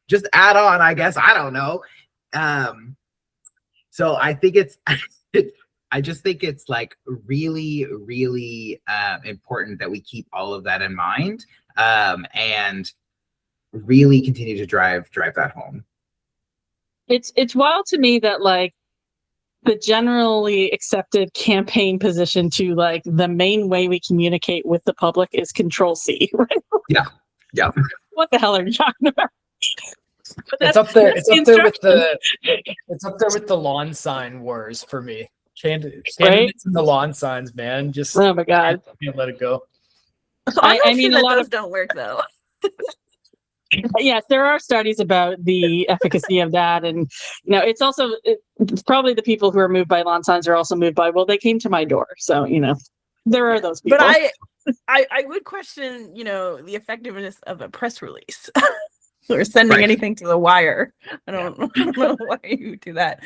just add on, I guess. I don't know. So I think I just think it's like really, really important that we keep all of that in mind, and really continue to drive that home. It's wild to me that like the generally accepted campaign position to like the main way we communicate with the public is Control-C, right? Yeah. What the hell are you talking about? It's up there with the lawn sign wars for me. Candidates and the lawn signs, man. Just oh my god, can't let it go. I mean, a lot of don't work though. Yes, there are studies about the efficacy of that, and it's also it's probably the people who are moved by lawn signs are also moved by, well, they came to my door, so there are those people. But I would question the effectiveness of a press release or sending anything to the wire. I don't know why you do that.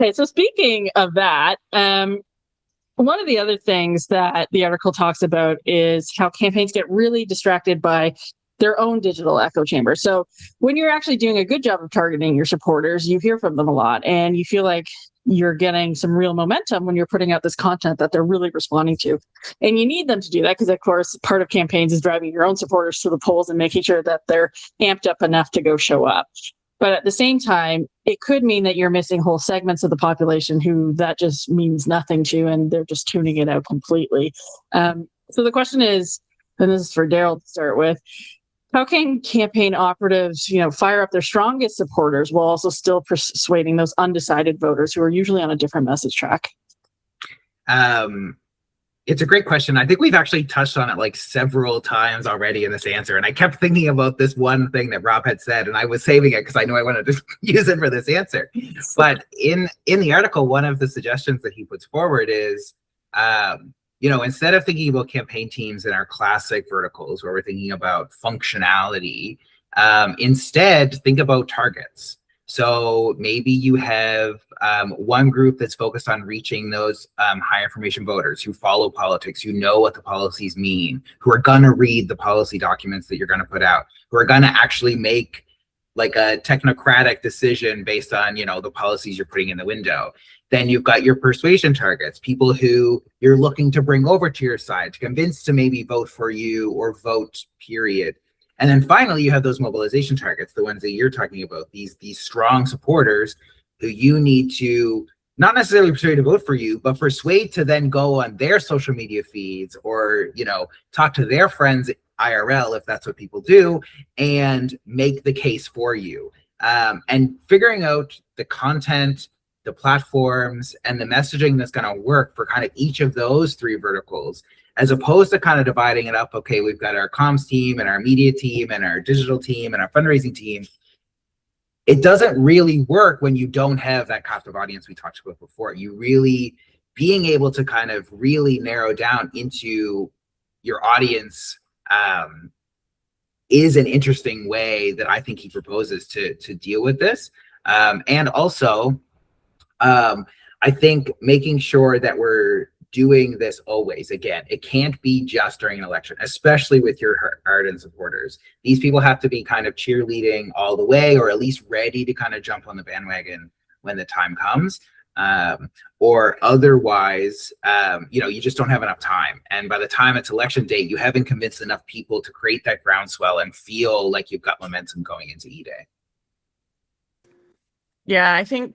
Okay, so speaking of that, one of the other things that the article talks about is how campaigns get really distracted by their own digital echo chamber. So when you're actually doing a good job of targeting your supporters, you hear from them a lot, and you feel like you're getting some real momentum when you're putting out this content that they're really responding to. And you need them to do that because, of course, part of campaigns is driving your own supporters to the polls and making sure that they're amped up enough to go show up. But at the same time, it could mean that you're missing whole segments of the population who that just means nothing to, and they're just tuning it out completely. So the question is, and this is for Daryl to start with, how can campaign operatives, fire up their strongest supporters while also still persuading those undecided voters who are usually on a different message track? It's a great question. I think we've actually touched on it like several times already in this answer. And I kept thinking about this one thing that Rob had said, and I was saving it because I know I wanted to use it for this answer. But in the article, one of the suggestions that he puts forward is, instead of thinking about campaign teams in our classic verticals where we're thinking about functionality, instead think about targets. So maybe you have one group that's focused on reaching those high information voters who follow politics, who know what the policies mean, who are going to read the policy documents that you're going to put out, who are going to actually make like a technocratic decision based on, you know, the policies you're putting in the window. Then you've got your persuasion targets, people who you're looking to bring over to your side, to convince to maybe vote for you or vote, period. And then finally, you have those mobilization targets, the ones that you're talking about, these strong supporters who you need to not necessarily persuade to vote for you, but persuade to then go on their social media feeds or, you know, talk to their friends IRL, if that's what people do, and make the case for you. And figuring out the content, the platforms, and the messaging that's going to work for kind of each of those three verticals, as opposed to kind of dividing it up. Okay, we've got our comms team and our media team and our digital team and our fundraising team. It doesn't really work when you don't have that captive audience we talked about before. You really being able to kind of really narrow down into your audience is an interesting way that I think he proposes to deal with this. And also, I think making sure that we're doing this always. Again, it can't be just during an election, especially with your ardent supporters. These people have to be kind of cheerleading all the way, or at least ready to kind of jump on the bandwagon when the time comes. Or otherwise, you know, you just don't have enough time. And by the time it's election day, you haven't convinced enough people to create that groundswell and feel like you've got momentum going into E-Day. Yeah, I think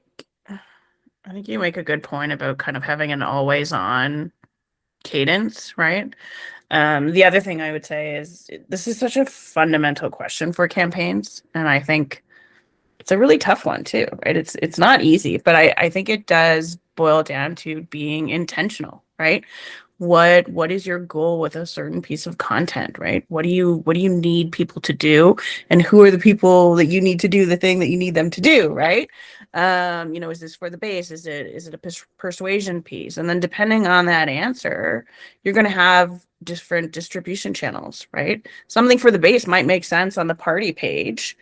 you make a good point about kind of having an always on cadence, right? The other thing I would say is this is such a fundamental question for campaigns, and I think it's a really tough one too, right? It's not easy, but I think it does boil down to being intentional, right? What is your goal with a certain piece of content, right? What do you need people to do, and who are the people that you need to do the thing that you need them to do, right? You know, is this for the base? Is it a persuasion piece? And then depending on that answer, you're going to have different distribution channels, right? Something for the base might make sense on the party page.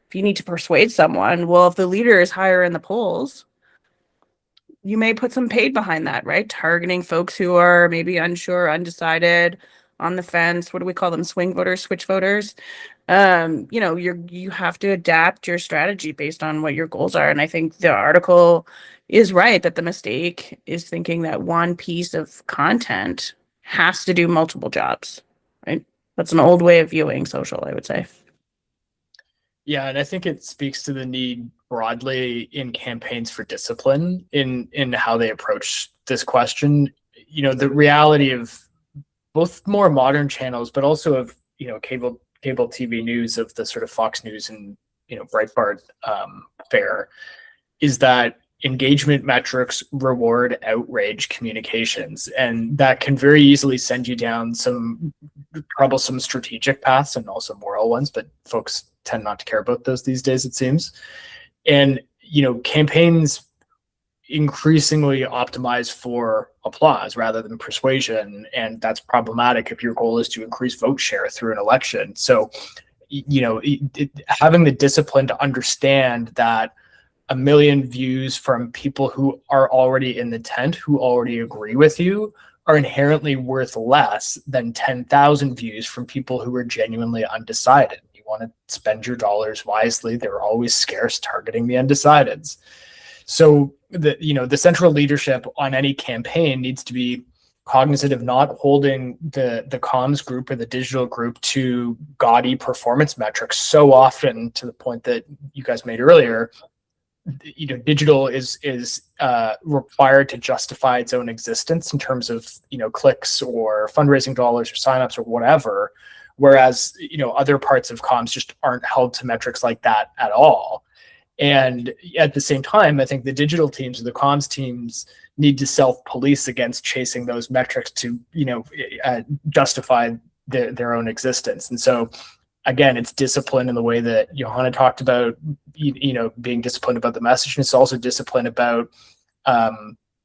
If you need to persuade someone, well, if the leader is higher in the polls, you may put some paid behind that, right? Targeting folks who are maybe unsure, undecided, on the fence. What do we call them? Swing voters, switch voters. You know, you have to adapt your strategy based on what your goals are. And I think the article is right that the mistake is thinking that one piece of content has to do multiple jobs, right? That's an old way of viewing social, I would say. Yeah, and I think it speaks to the need broadly in campaigns for discipline in how they approach this question. You know, the reality of both more modern channels, but also of, you know, cable TV news, of the sort of Fox News and, you know, Breitbart fare, is that engagement metrics reward outrage communications, and that can very easily send you down some troublesome strategic paths and also moral ones, but folks tend not to care about those these days, it seems. And, you know, campaigns increasingly optimize for applause rather than persuasion, and that's problematic if your goal is to increase vote share through an election. So, you know, having the discipline to understand that 1 million views from people who are already in the tent, who already agree with you, are inherently worth less than 10,000 views from people who are genuinely undecided. You want to spend your dollars wisely. They're always scarce, targeting the undecideds. So the central leadership on any campaign needs to be cognizant of not holding the comms group or the digital group to gaudy performance metrics so often, to the point that you guys made earlier. You know, digital is required to justify its own existence in terms of, you know, clicks or fundraising dollars or signups or whatever, whereas, you know, other parts of comms just aren't held to metrics like that at all. And at the same time, I think the digital teams or the comms teams need to self-police against chasing those metrics to, you know, justify their own existence. And so, again, it's discipline in the way that Johanna talked about, you know, being disciplined about the message. And it's also discipline about,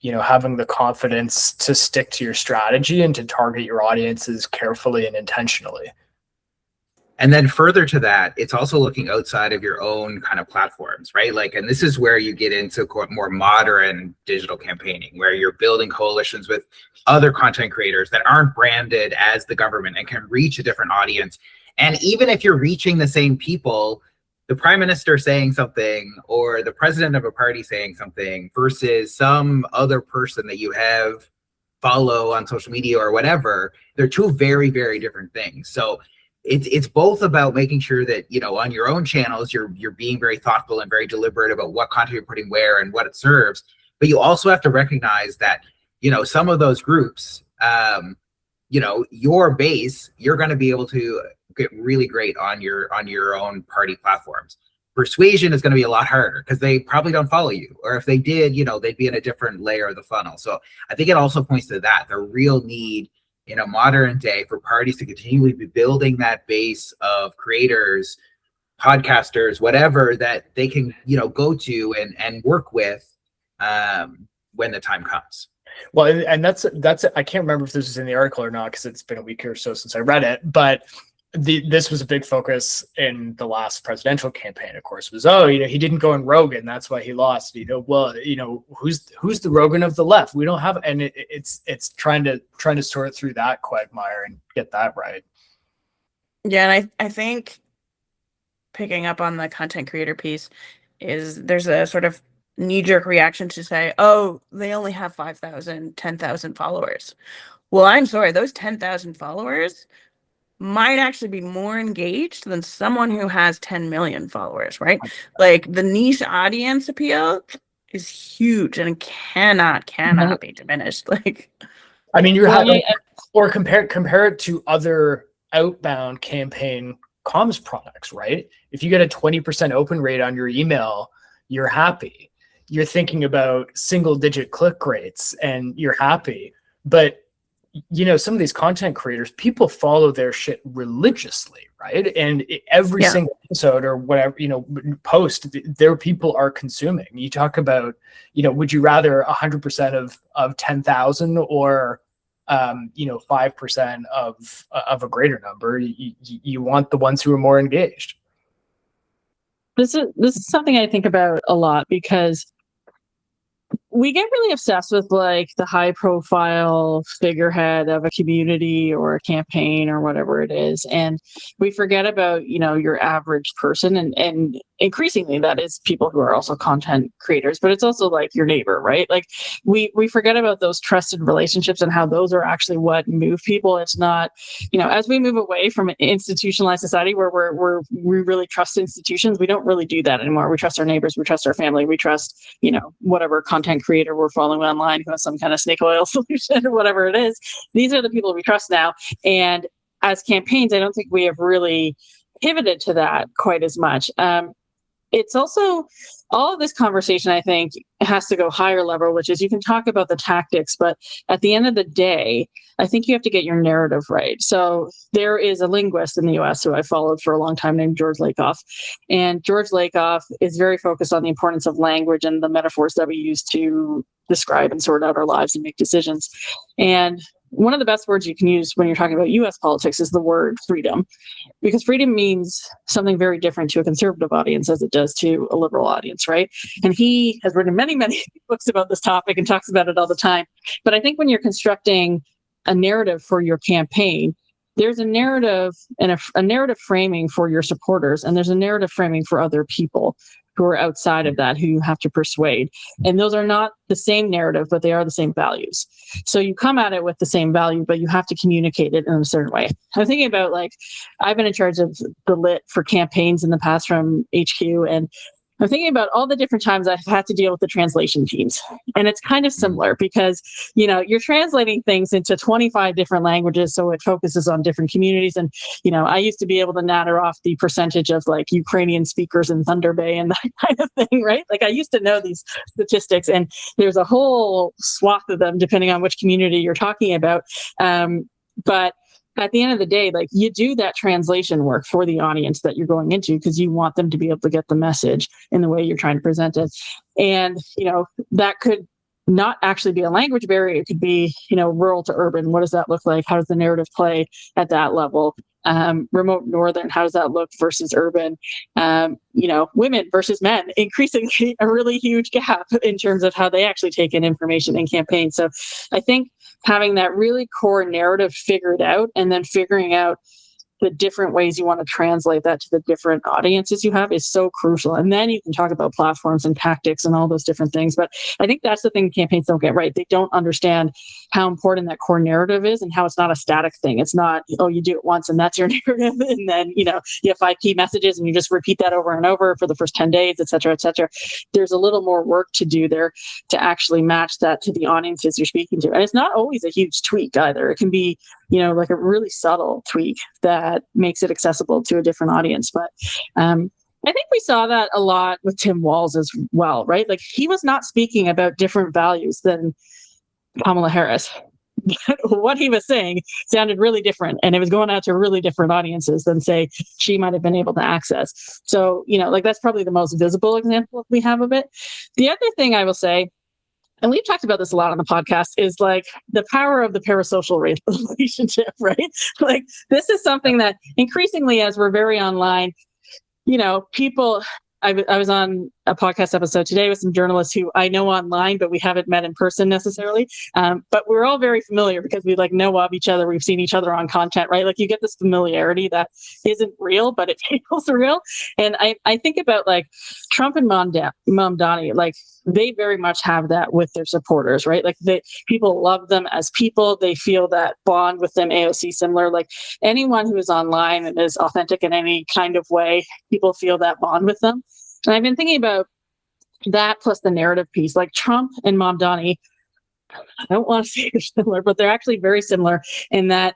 you know, having the confidence to stick to your strategy and to target your audiences carefully and intentionally. And then further to that, it's also looking outside of your own kind of platforms, right? Like, and this is where you get into more modern digital campaigning, where you're building coalitions with other content creators that aren't branded as the government and can reach a different audience. And even if you're reaching the same people, the prime minister saying something or the president of a party saying something versus some other person that you have follow on social media or whatever, they're two very, very different things. So it's both about making sure that, you know, on your own channels, you're being very thoughtful and very deliberate about what content you're putting where and what it serves. But you also have to recognize that, you know, some of those groups, you know, your base, you're going to be able to get really great on your own party platforms. Persuasion is going to be a lot harder because they probably don't follow you, or if they did, you know, they'd be in a different layer of the funnel. So I think it also points to that, the real need in a modern day for parties to continually be building that base of creators, podcasters, whatever that they can, you know, go to and work with when the time comes. Well, and that's I can't remember if this was in the article or not because it's been a week or so since I read it, but this was a big focus in the last presidential campaign, of course, was, oh, you know, he didn't go in Rogan, that's why he lost. You know, well, you know, who's the Rogan of the left? We don't have, and it's trying to sort through that quagmire and get that right. Yeah, and I think picking up on the content creator piece is there's a sort of knee-jerk reaction to say, oh, they only have 5,000, 10,000 followers. Well, I'm sorry, those 10,000 followers might actually be more engaged than someone who has 10 million followers, right? Like the niche audience appeal is huge and cannot be diminished. Like, I mean, or compare it to other outbound campaign comms products, right? If you get a 20% open rate on your email, you're happy. You're thinking about single digit click rates and you're happy. But you know, some of these content creators, people follow their shit religiously, right? And every single episode or whatever, you know, post, their people are consuming. You talk about, you know, would you rather 100% of 10,000 or, you know, 5% of a greater number? You want the ones who are more engaged. This is something I think about a lot because we get really obsessed with like the high profile figurehead of a community or a campaign or whatever it is. And we forget about, you know, your average person and increasingly that is people who are also content creators, but it's also like your neighbor, right? Like we forget about those trusted relationships and how those are actually what move people. It's not, you know, as we move away from an institutionalized society where we really trust institutions, we don't really do that anymore. We trust our neighbors, we trust our family, we trust, you know, whatever content creator we're following online who has some kind of snake oil solution or whatever it is. These are the people we trust now. And as campaigns, I don't think we have really pivoted to that quite as much. It's also all of this conversation, I think, has to go higher level, which is you can talk about the tactics, but at the end of the day, I think you have to get your narrative right. So there is a linguist in the US who I followed for a long time named George Lakoff. And George Lakoff is very focused on the importance of language and the metaphors that we use to describe and sort out our lives and make decisions. And one of the best words you can use when you're talking about US politics is the word freedom, because freedom means something very different to a conservative audience as it does to a liberal audience, right? And he has written many, many books about this topic and talks about it all the time. But I think when you're constructing a narrative for your campaign, there's a narrative and a narrative framing for your supporters, and there's a narrative framing for other people who are outside of that, who you have to persuade. And those are not the same narrative, but they are the same values. So you come at it with the same value, but you have to communicate it in a certain way. I'm thinking about, like, I've been in charge of the lit for campaigns in the past from HQ, and I'm thinking about all the different times I've had to deal with the translation teams. And it's kind of similar because, you know, you're translating things into 25 different languages. So it focuses on different communities. And, you know, I used to be able to natter off the percentage of like Ukrainian speakers in Thunder Bay and that kind of thing, right? Like I used to know these statistics, and there's a whole swath of them depending on which community you're talking about. But at the end of the day, like, you do that translation work for the audience that you're going into because you want them to be able to get the message in the way you're trying to present it. And, you know, that could not actually be a language barrier. It could be, you know, rural to urban. What does that look like? How does the narrative play at that level? remote northern, how does that look versus urban? Women versus men, increasingly a really huge gap in terms of how they actually take in information in campaigns. So I think having that really core narrative figured out and then figuring out the different ways you want to translate that to the different audiences you have is so crucial. And then you can talk about platforms and tactics and all those different things. But I think that's the thing campaigns don't get right. They don't understand how important that core narrative is and how it's not a static thing. It's not, oh, you do it once and that's your narrative. And then, you have 5 key messages and you just repeat that over and over for the first 10 days, et cetera, et cetera. There's a little more work to do there to actually match that to the audiences you're speaking to. And it's not always a huge tweak either. It can be, like a really subtle tweak that makes it accessible to a different audience. But I think we saw that a lot with Tim Walz as well, right? Like he was not speaking about different values than Kamala Harris. What he was saying sounded really different, and it was going out to really different audiences than, say, she might have been able to access. So, that's probably the most visible example we have of it. The other thing I will say, and we've talked about this a lot on the podcast, is like the power of the parasocial relationship, right? Like this is something that increasingly, as we're very online, people, I was on a podcast episode today with some journalists who I know online, but we haven't met in person necessarily. But we're all very familiar because we know of each other. We've seen each other on content, right? Like you get this familiarity that isn't real, but it feels real. And I think about like Trump and Mamdani, like they very much have that with their supporters, right? Like people love them as people. They feel that bond with them, AOC similar. Like anyone who is online and is authentic in any kind of way, people feel that bond with them. And I've been thinking about that plus the narrative piece. Like Trump and Mamdani, I don't want to say they're similar, but they're actually very similar in that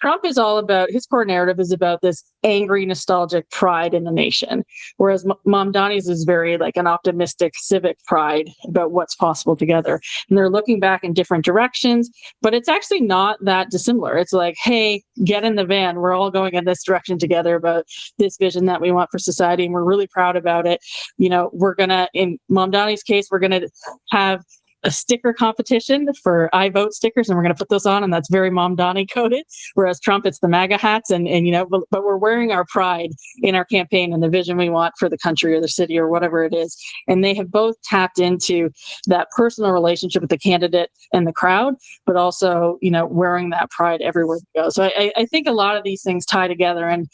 Trump is all about, his core narrative is about this angry, nostalgic pride in the nation, whereas Mamdani's is very like an optimistic civic pride about what's possible together. And they're looking back in different directions, but it's actually not that dissimilar. It's like, hey, get in the van. We're all going in this direction together about this vision that we want for society, and we're really proud about it. We're going to, in Mamdani's case, we're going to have a sticker competition for I vote stickers, and we're going to put those on, and that's very Mamdani coded. Whereas Trump, it's the MAGA hats, and but we're wearing our pride in our campaign and the vision we want for the country or the city or whatever it is. And they have both tapped into that personal relationship with the candidate and the crowd, but also wearing that pride everywhere we go. So I think a lot of these things tie together, and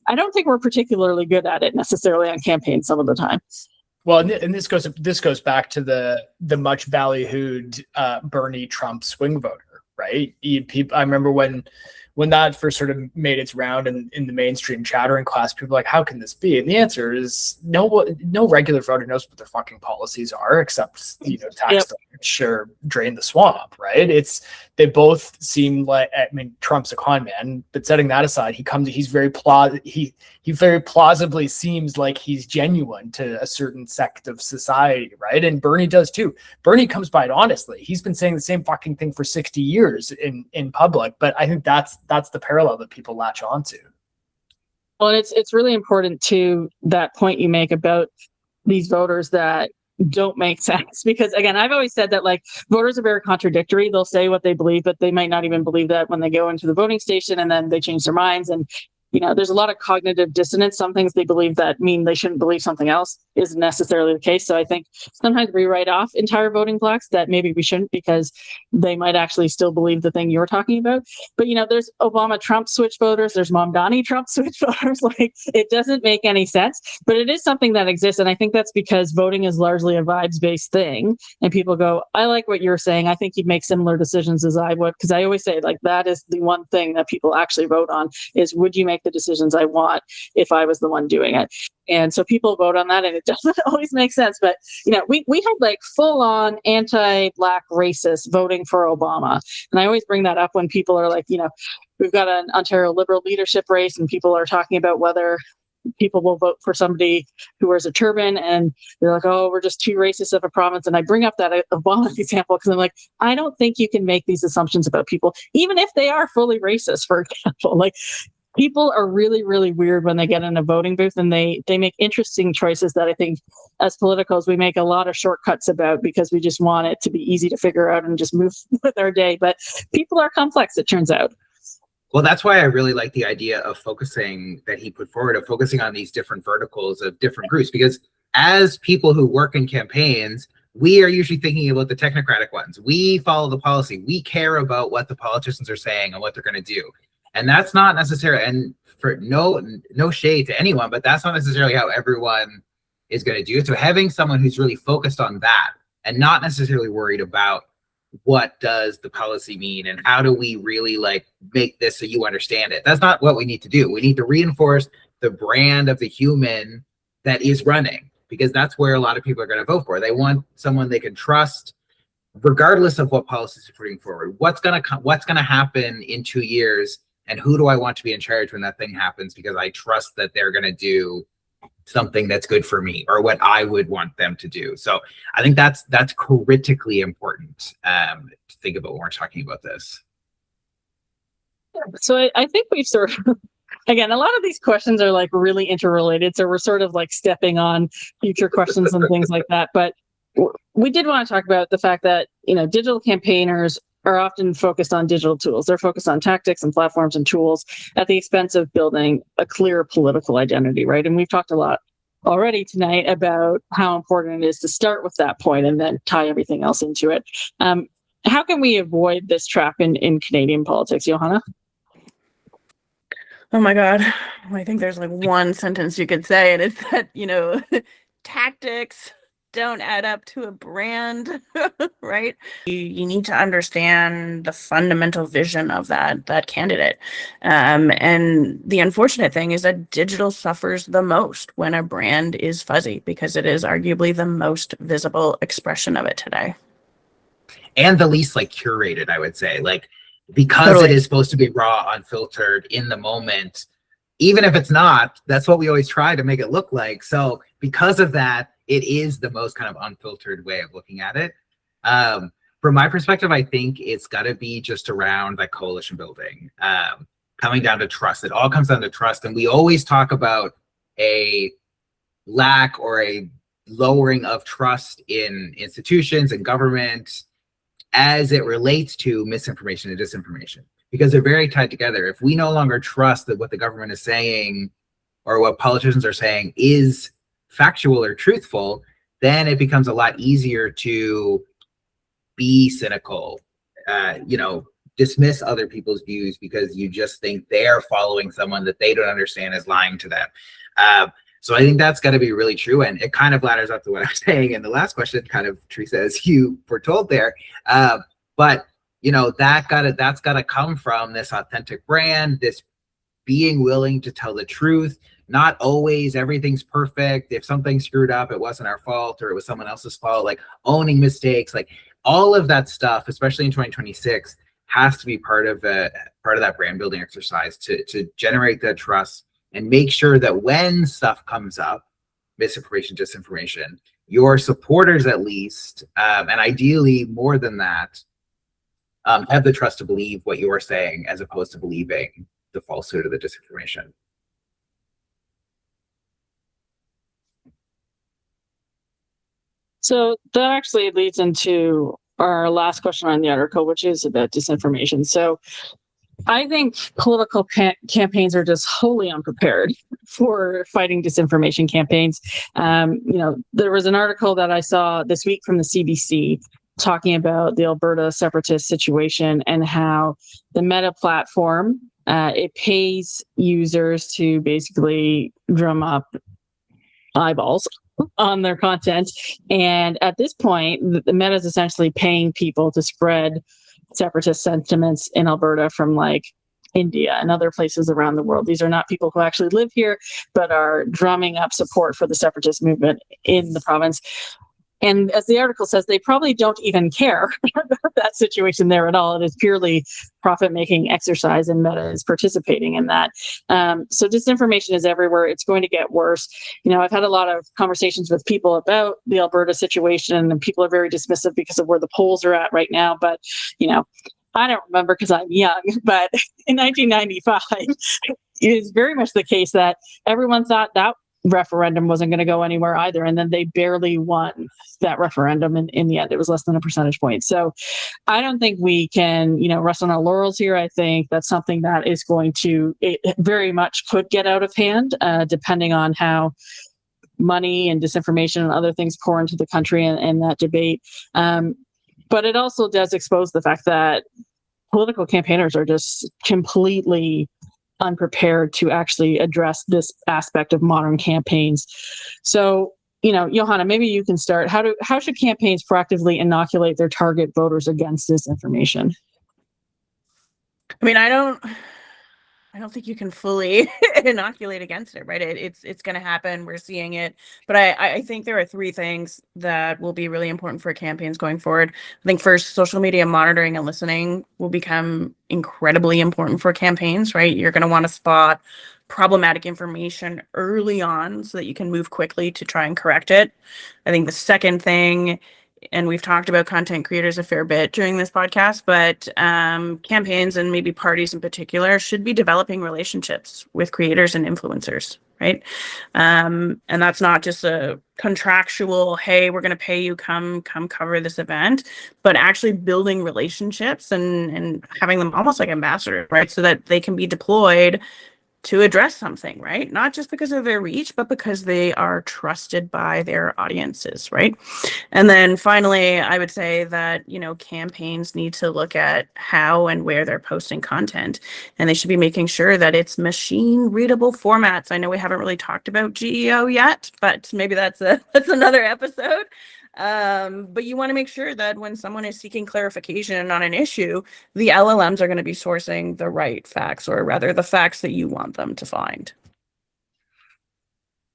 I don't think we're particularly good at it necessarily on campaigns some of the time. Well, and this goes back to the much ballyhooed Bernie Trump swing voter, right? I remember when that first sort of made its round in the mainstream chattering class, people were like, how can this be? And the answer is no regular voter knows what their fucking policies are, except tax the rich or drain the swamp, right? They both seem like, Trump's a con man, but setting that aside, he very plausibly seems like he's genuine to a certain sect of society, right? And Bernie does too. Bernie comes by it honestly. He's been saying the same fucking thing for 60 years in public, but I think that's the parallel that people latch onto. Well, it's really important to that point you make about these voters that don't make sense, because again, I've always said that like voters are very contradictory. They'll say what they believe, but they might not even believe that when they go into the voting station, and then they change their minds. And there's a lot of cognitive dissonance. Some things they believe that mean they shouldn't believe something else isn't necessarily the case. So I think sometimes we write off entire voting blocks that maybe we shouldn't, because they might actually still believe the thing you're talking about. But there's Obama-Trump switch voters, there's Mamdani-Trump switch voters. Like it doesn't make any sense, but it is something that exists. And I think that's because voting is largely a vibes-based thing. And people go, I like what you're saying. I think you'd make similar decisions as I would. Because I always say like that is the one thing that people actually vote on is, would you make the decisions I want if I was the one doing it? And so people vote on that, and it doesn't always make sense. But, we had like full on anti-Black racists voting for Obama. And I always bring that up when people are like, we've got an Ontario Liberal leadership race, and people are talking about whether people will vote for somebody who wears a turban, and they're like, oh, we're just too racist of a province. And I bring up that Obama example because I'm like, I don't think you can make these assumptions about people, even if they are fully racist, for example. Like, people are really, really weird when they get in a voting booth, and they make interesting choices that I think as politicals, we make a lot of shortcuts about because we just want it to be easy to figure out and just move with our day. But people are complex, it turns out. Well, that's why I really like the idea of focusing that he put forward, of focusing on these different verticals of different groups, because as people who work in campaigns, we are usually thinking about the technocratic ones. We follow the policy. We care about what the politicians are saying and what they're going to do. And that's not necessarily, and for no shade to anyone, but that's not necessarily how everyone is going to do it. So having someone who's really focused on that and not necessarily worried about what does the policy mean and how do we really like make this so you understand it. That's not what we need to do. We need to reinforce the brand of the human that is running, because that's where a lot of people are going to vote for. They want someone they can trust, regardless of what policies are putting forward. What's going to happen in 2 years, and who do I want to be in charge when that thing happens, because I trust that they're going to do something that's good for me or what I would want them to do. So I think that's critically important to think about when we're talking about this. So I think we've sort of, again, a lot of these questions are like really interrelated. So we're sort of like stepping on future questions and things like that. But we did want to talk about the fact that, digital campaigners are often focused on digital tools. They're focused on tactics and platforms and tools at the expense of building a clear political identity, right? And we've talked a lot already tonight about how important it is to start with that point and then tie everything else into it. How can we avoid this trap in Canadian politics, Johanna? Oh my God. I think there's like one sentence you could say, and it's that, tactics don't add up to a brand, right? You need to understand the fundamental vision of that candidate. And the unfortunate thing is that digital suffers the most when a brand is fuzzy, because it is arguably the most visible expression of it today. And the least like curated, I would say, like, because Totally. it is supposed to be raw, unfiltered in the moment, even if it's not, that's what we always try to make it look like. So because of that, it is the most kind of unfiltered way of looking at it. From my perspective, I think it's got to be just around that coalition building, coming down to trust. It all comes down to trust. And we always talk about a lack or a lowering of trust in institutions and government as it relates to misinformation and disinformation, because they're very tied together. If we no longer trust that what the government is saying or what politicians are saying is factual or truthful, then it becomes a lot easier to be cynical, dismiss other people's views because you just think they're following someone that they don't understand is lying to them. So I think that's got to be really true. And it kind of ladders up to what I was saying in the last question, kind of, Teresa, as you foretold there. But that's got to come from this authentic brand, this being willing to tell the truth. Not always everything's perfect. If something's screwed up, it wasn't our fault or it was someone else's fault. Like owning mistakes, like all of that stuff, especially in 2026, has to be part of that brand building exercise to generate that trust and make sure that when stuff comes up, misinformation, disinformation, your supporters at least, and ideally more than that, have the trust to believe what you're saying as opposed to believing the falsehood or the disinformation. So that actually leads into our last question on the article, which is about disinformation. So I think political campaigns are just wholly unprepared for fighting disinformation campaigns. There was an article that I saw this week from the CBC talking about the Alberta separatist situation and how the Meta platform, it pays users to basically drum up eyeballs on their content. And at this point, the Meta is essentially paying people to spread separatist sentiments in Alberta from like India and other places around the world. These are not people who actually live here, but are drumming up support for the separatist movement in the province. And as the article says, they probably don't even care about that situation there at all. It is purely profit-making exercise, and Meta is participating in that. So disinformation is everywhere. It's going to get worse. I've had a lot of conversations with people about the Alberta situation, and people are very dismissive because of where the polls are at right now. But, I don't remember because I'm young, but in 1995, it is very much the case that everyone thought that referendum wasn't going to go anywhere either. And then they barely won that referendum. In the end, it was less than a percentage point. So I don't think we can, rest on our laurels here. I think that's something that is going to, it very much could get out of hand, depending on how money and disinformation and other things pour into the country and that debate. But it also does expose the fact that political campaigners are just completely unprepared to actually address this aspect of modern campaigns. So, Johanna, maybe you can start. How should campaigns proactively inoculate their target voters against disinformation? I mean, I don't think you can fully inoculate against it, right? It's going to happen. We're seeing it. But I think there are three things that will be really important for campaigns going forward. I think first, social media monitoring and listening will become incredibly important for campaigns, right? You're going to want to spot problematic information early on so that you can move quickly to try and correct it. I think the second thing, and we've talked about content creators a fair bit during this podcast, but campaigns and maybe parties in particular should be developing relationships with creators and influencers, right? And that's not just a contractual, hey, we're going to pay you, come cover this event, but actually building relationships and having them almost like ambassadors, right? So that they can be deployed to address something, right? Not just because of their reach, but because they are trusted by their audiences, right? And then finally, I would say that, campaigns need to look at how and where they're posting content, and they should be making sure that it's machine readable formats. I know we haven't really talked about GEO yet, but maybe that's another episode. But you want to make sure that when someone is seeking clarification on an issue, the LLMs are going to be sourcing the right facts, or rather the facts that you want them to find.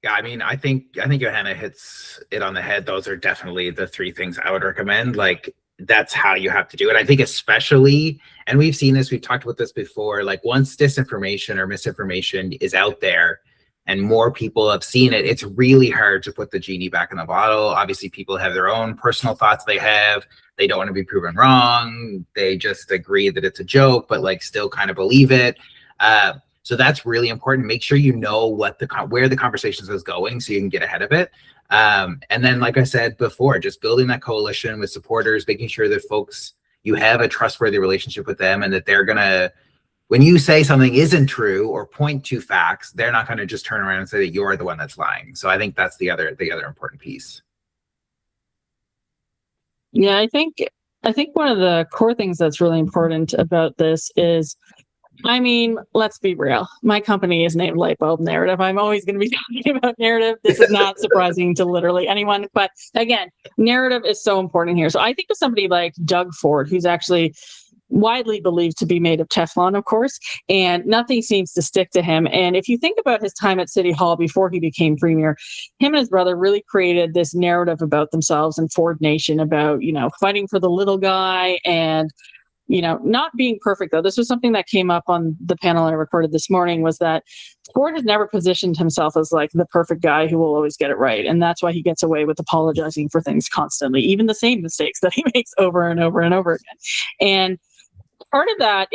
Yeah, I mean, I think Johanna hits it on the head. Those are definitely the three things I would recommend. Like, that's how you have to do it. I think especially, and we've seen this, we've talked about this before, like once disinformation or misinformation is out there and more people have seen it, it's really hard to put the genie back in the bottle. Obviously, people have their own personal thoughts they have. They don't want to be proven wrong. They just agree that it's a joke, but like still kind of believe it. So that's really important. Make sure you know where the conversation is going so you can get ahead of it. And then, like I said before, just building that coalition with supporters, making sure that folks, you have a trustworthy relationship with them and that they're going to, when you say something isn't true or point to facts, they're not going to just turn around and say that you're the one that's lying. So I think that's the other important piece. Yeah, I think one of the core things that's really important about this is, I mean, let's be real. My company is named Lightbulb Narrative. I'm always going to be talking about narrative. This is not surprising to literally anyone. But again, narrative is so important here. So I think of somebody like Doug Ford, who's actually widely believed to be made of Teflon, of course, and nothing seems to stick to him. And if you think about his time at City Hall before he became premier, him and his brother really created this narrative about themselves and Ford Nation about, fighting for the little guy and, not being perfect, though. This was something that came up on the panel I recorded this morning, was that Ford has never positioned himself as like the perfect guy who will always get it right. And that's why he gets away with apologizing for things constantly, even the same mistakes that he makes over and over and over again. And part of that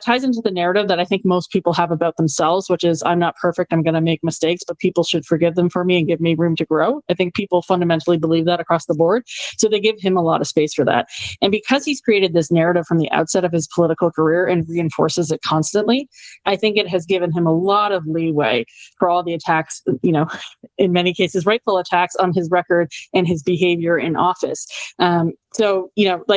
ties into the narrative that I think most people have about themselves, which is, I'm not perfect, I'm going to make mistakes, but people should forgive them for me and give me room to grow. I think people fundamentally believe that across the board. So they give him a lot of space for that. And because he's created this narrative from the outset of his political career and reinforces it constantly, I think it has given him a lot of leeway for all the attacks, in many cases, rightful attacks on his record and his behavior in office. So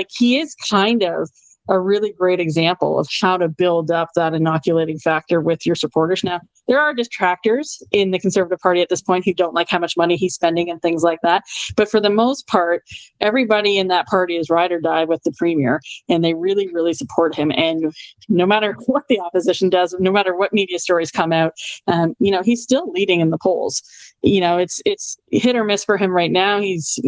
he is kind of a really great example of how to build up that inoculating factor with your supporters. Now, there are detractors in the Conservative Party at this point who don't like how much money he's spending and things like that. But for the most part, everybody in that party is ride or die with the premier, and they really, really support him. And no matter what the opposition does, no matter what media stories come out, he's still leading in the polls. It's hit or miss for him right now. He's,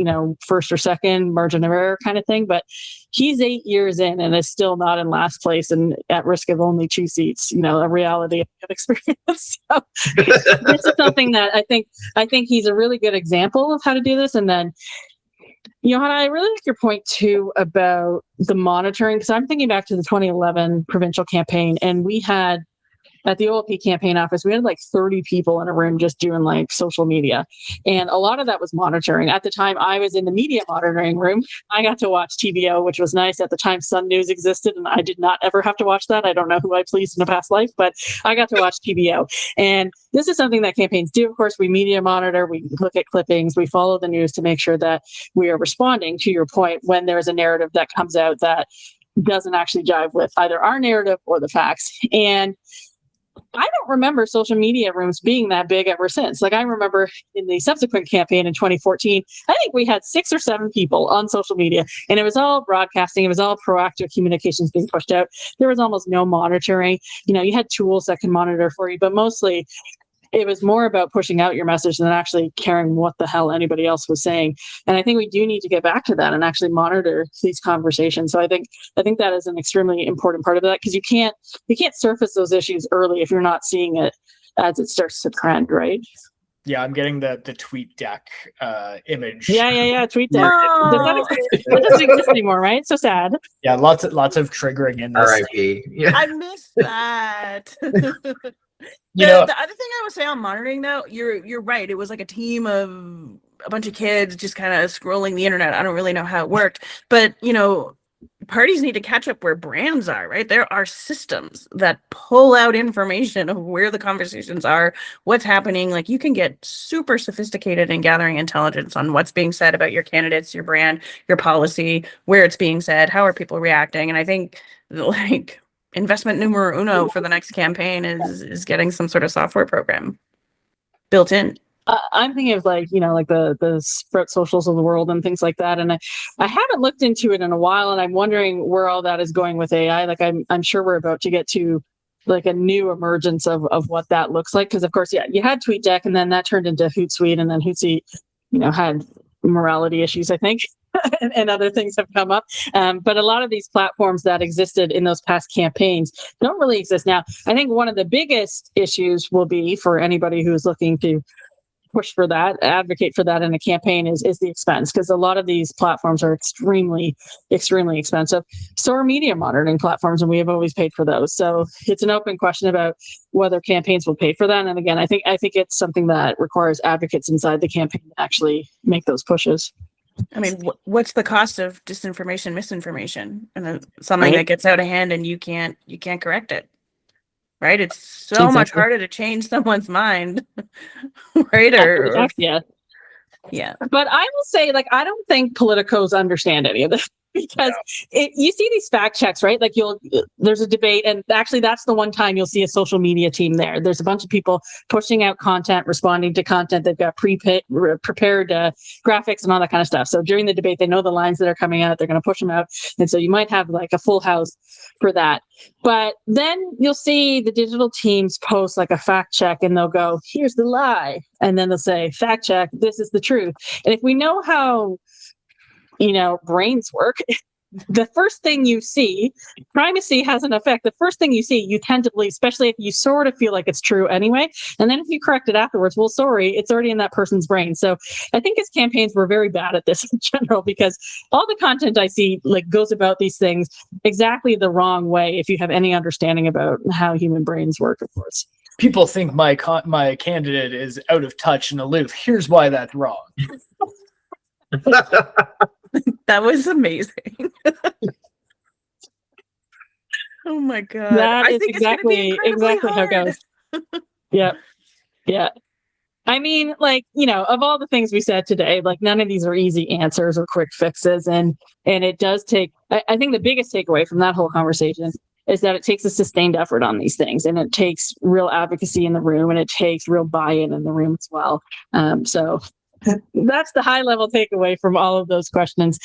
first or second, margin of error kind of thing. But he's 8 years in and is still not in last place and at risk of only 2 seats, a reality of experience. So this is something that I think he's a really good example of how to do this. And then, Johanna, I really like your point too about the monitoring, because I'm thinking back to the 2011 provincial campaign, and we had at the OLP campaign office, we had like 30 people in a room just doing like social media. And a lot of that was monitoring. At the time, I was in the media monitoring room. I got to watch TVO, which was nice. At the time, Sun News existed, and I did not ever have to watch that. I don't know who I pleased in a past life, but I got to watch TVO. And this is something that campaigns do. Of course, we media monitor, we look at clippings, we follow the news to make sure that we are responding, to your point, when there's a narrative that comes out that doesn't actually jive with either our narrative or the facts. And I don't remember social media rooms being that big ever since. Like, I remember in the subsequent campaign in 2014, I think we had 6 or 7 people on social media, and it was all broadcasting. It was all proactive communications being pushed out. There was almost no monitoring. You had tools that can monitor for you, but mostly it was more about pushing out your message than actually caring what the hell anybody else was saying. And I think we do need to get back to that and actually monitor these conversations. So I think that is an extremely important part of that, because you can't surface those issues early if you're not seeing it as it starts to trend, right? Yeah, I'm getting the tweet deck image. Yeah. Tweet deck. No. That doesn't exist anymore, right? So sad. Yeah, lots of triggering in this. RIP. Yeah. I missed that. You know, The other thing I would say on monitoring, though, you're right. It was like a team of a bunch of kids just kind of scrolling the internet. I don't really know how it worked, but parties need to catch up where brands are, right? There are systems that pull out information of where the conversations are, what's happening. Like, you can get super sophisticated in gathering intelligence on what's being said about your candidates, your brand, your policy, where it's being said, how are people reacting. And I think like investment numero uno for the next campaign is getting some sort of software program built in. I'm thinking of like the Sprout Socials of the world and things like that. And I haven't looked into it in a while, and I'm wondering where all that is going with AI. Like, I'm sure we're about to get to like a new emergence of what that looks like. Because of course, you had TweetDeck, and then that turned into Hootsuite, and then Hootsuite, had morality issues, I think. And other things have come up. But a lot of these platforms that existed in those past campaigns don't really exist now. I think one of the biggest issues will be for anybody who is looking to push for that, advocate for that in a campaign is the expense, because a lot of these platforms are extremely, extremely expensive. So are media monitoring platforms, and we have always paid for those. So it's an open question about whether campaigns will pay for that. And again, I think it's something that requires advocates inside the campaign to actually make those pushes. I mean, what's the cost of disinformation, misinformation, and something that gets out of hand and you can't correct it, right? It's so much harder to change someone's mind, right? Yeah. But I will say, like, I don't think politicos understand any of this, because you see these fact checks, right? Like, there's a debate, and actually that's the one time you'll see a social media team there. There's a bunch of people pushing out content, responding to content. They've got prepared graphics and all that kind of stuff. So during the debate, they know the lines that are coming out. They're going to push them out. And so you might have like a full house for that. But then you'll see the digital teams post like a fact check, and they'll go, here's the lie. And then they'll say, fact check, this is the truth. And if we know how brains work, the first thing you see, primacy has an effect. The first thing you see, you tend to believe, especially if you sort of feel like it's true anyway. And then if you correct it afterwards, well, sorry, it's already in that person's brain. So I think as campaigns, we're very bad at this in general, because all the content I see like goes about these things exactly the wrong way if you have any understanding about how human brains work, of course. People think my candidate is out of touch and aloof. Here's why that's wrong. That was amazing. Oh my god. That is exactly how it goes. Yeah. I mean, like, of all the things we said today, like, none of these are easy answers or quick fixes. And it does take, I think the biggest takeaway from that whole conversation is that it takes a sustained effort on these things, and it takes real advocacy in the room, and it takes real buy-in in the room as well. So that's the high level takeaway from all of those questions.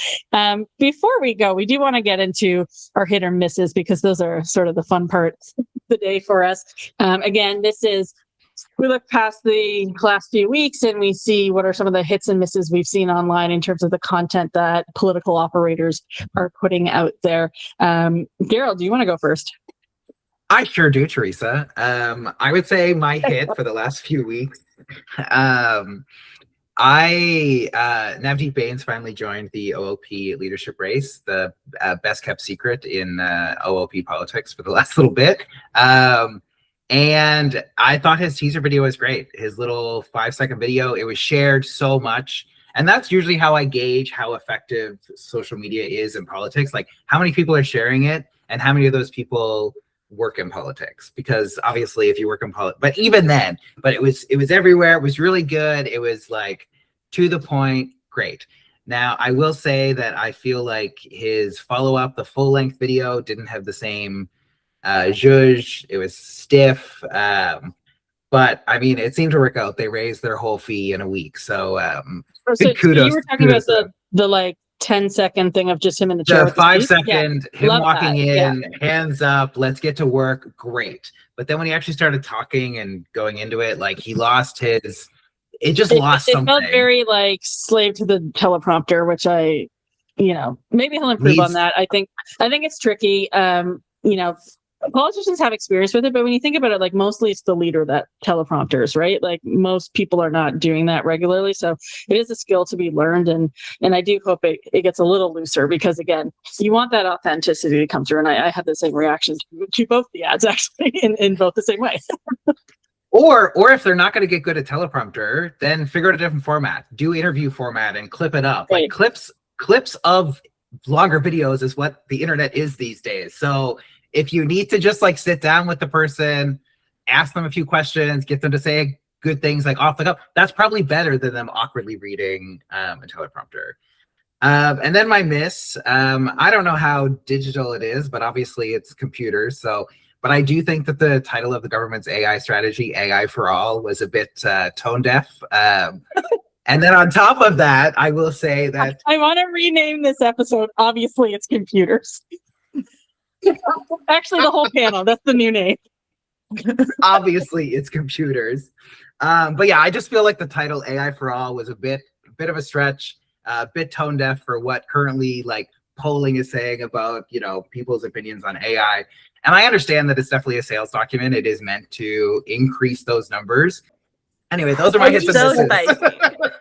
Before we go, we do want to get into our hit or misses, because those are sort of the fun parts of the day for us. Again, we look past the last few weeks and we see what are some of the hits and misses we've seen online in terms of the content that political operators are putting out there. Daryl, do you want to go first? I sure do, Teresa. I would say my hit for the last few weeks. Navdeep Bains finally joined the OLP leadership race, the best kept secret in OLP politics for the last little bit. And I thought his teaser video was great. His little 5-second video, it was shared so much. And that's usually how I gauge how effective social media is in politics. Like how many people are sharing it and how many of those people work in politics. Because obviously if you work in politics, but even then, but it was everywhere. It was really good. It was like to the point, great. Now, I will say that I feel like his follow-up, the full-length video, didn't have the same zhuzh. It was stiff. But I mean, it seemed to work out. They raised their whole fee in a week. So, so kudos. you were talking about the like 10-second thing of just him in the chair. The 5-second, him Love walking that. in, hands up, let's get to work. Great. But then when he actually started talking and going into it, like he lost his, it just lost it something. felt very like slave to the teleprompter, which I, maybe he'll improve on that. I think it's tricky. Politicians have experience with it, but when you think about it, like mostly it's the leader that teleprompters, right? Like most people are not doing that regularly. So it is a skill to be learned. And I do hope it gets a little looser because again, you want that authenticity to come through. And I had the same reactions to both the ads actually in both the same way. Or if they're not going to get good at teleprompter, then figure out a different format. Do interview format and clip it up. Right. Like clips of longer videos is what the internet is these days. So if you need to just like sit down with the person, ask them a few questions, get them to say good things like off the cuff, that's probably better than them awkwardly reading a teleprompter. And then my miss, I don't know how digital it is, but obviously it's computers. But I do think that the title of the government's AI strategy, AI for All, was a bit tone deaf. And then on top of that, I will say that I want to rename this episode. Obviously, it's computers. Actually, the whole panel. That's the new name. obviously it's computers. But yeah, I just feel like the title AI for All was a bit of a stretch, a bit tone deaf for what currently like polling is saying about, people's opinions on AI. And I understand that it's definitely a sales document. It is meant to increase those numbers. Anyway, those are my hits and misses.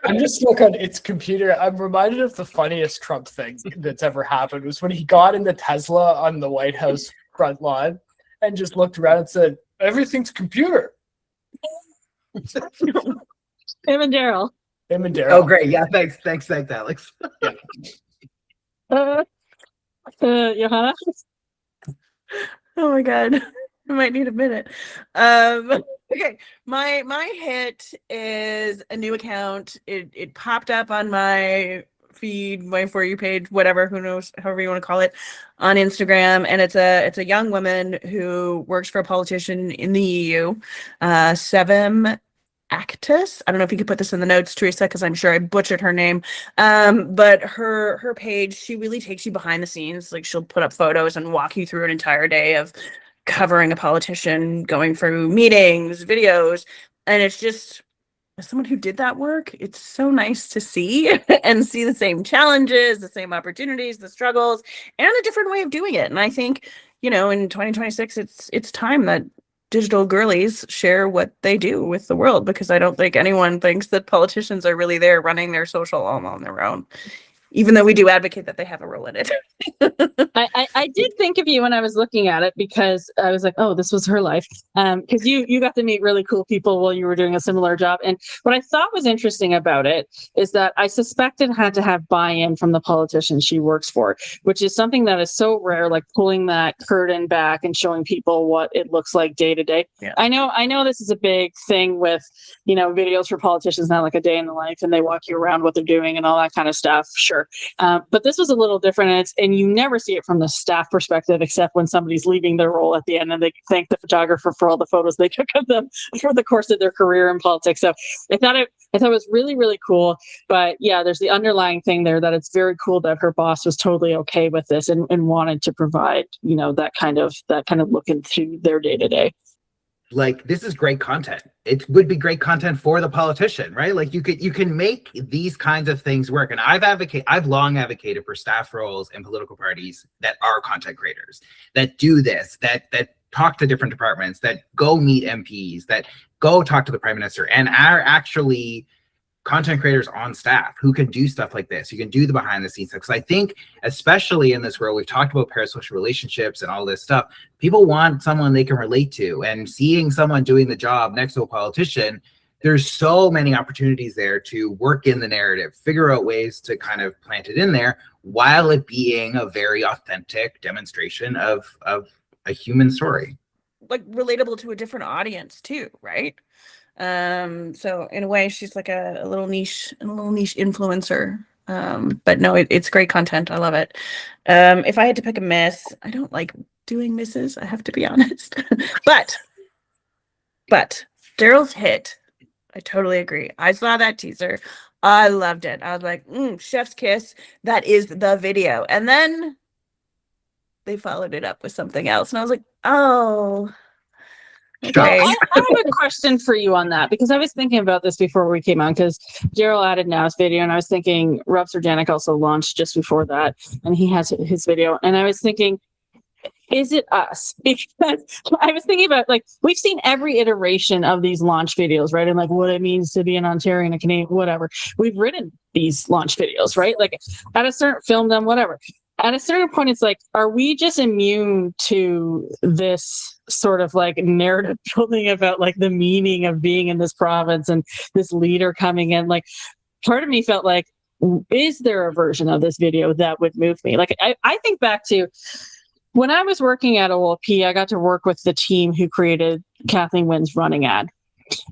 I'm just looking at its computer. I'm reminded of the funniest Trump thing that's ever happened was when he got in the Tesla on the White House front lawn and just looked around and said, "Everything's computer." Him and Daryl. Oh, great. Yeah, thanks, Alex. Yeah. Johanna? Oh my god, I might need a minute. Okay, my hit is a new account. It popped up on my feed, my For You page, whatever, who knows, however you want to call it, on Instagram, and it's a young woman who works for a politician in the EU, Sevim Actus. I don't know if you could put this in the notes, Teresa, because I'm sure I butchered her name. But her page, she really takes you behind the scenes. Like she'll put up photos and walk you through an entire day of covering a politician, going through meetings, videos, and it's just, as someone who did that work, it's so nice to see and see the same challenges, the same opportunities, the struggles, and a different way of doing it. And I think, in 2026, it's time that digital girlies share what they do with the world, because I don't think anyone thinks that politicians are really there running their social all on their own, even though we do advocate that they have a role in it. I did think of you when I was looking at it, because I was like, oh, this was her life. Because you got to meet really cool people while you were doing a similar job. And what I thought was interesting about it is that I suspect it had to have buy-in from the politician she works for, which is something that is so rare, like pulling that curtain back and showing people what it looks like day to day. Yeah. I know this is a big thing with, videos for politicians, not like a day in the life, and they walk you around what they're doing and all that kind of stuff. Sure. But this was a little different, and you never see it from the staff perspective, except when somebody's leaving their role at the end and they thank the photographer for all the photos they took of them for the course of their career in politics. So I thought it was really, really cool. But yeah, there's the underlying thing there that it's very cool that her boss was totally okay with this and wanted to provide, that kind of look into their day to day. Like, this is great content. It would be great content for the politician, right? Like you can make these kinds of things work. And I've long advocated for staff roles in political parties that are content creators, that do this, that talk to different departments, that go meet MPs, that go talk to the prime minister, and are actually content creators on staff who can do stuff like this. You can do the behind the scenes stuff. Because I think, especially in this world, we've talked about parasocial relationships and all this stuff. People want someone they can relate to, and seeing someone doing the job next to a politician, there's so many opportunities there to work in the narrative, figure out ways to kind of plant it in there while it being a very authentic demonstration of a human story. Like relatable to a different audience too, right? So in a way, she's like a little niche influencer. But no, it's great content. I love it. If I had to pick a miss, I don't like doing misses, I have to be honest. but Daryl's hit, I totally agree. I saw that teaser. I loved it. I was like, chef's kiss. That is the video. And then they followed it up with something else. And I was like, oh, okay. I have a question for you on that, because I was thinking about this before we came on, because Daryl added Now's video, and I was thinking Rob Serjanik also launched just before that, and he has his video. And I was thinking, is it us? Because I was thinking about, like, we've seen every iteration of these launch videos, right? And like what it means to be an Ontarian, a Canadian, whatever. We've written these launch videos, right? Like at a certain, film them, whatever. At a certain point, it's like, are we just immune to this sort of like narrative building about like the meaning of being in this province and this leader coming in? Like, part of me felt like, is there a version of this video that would move me? Like, I think back to when I was working at OLP, I got to work with the team who created Kathleen Wynne's running ad.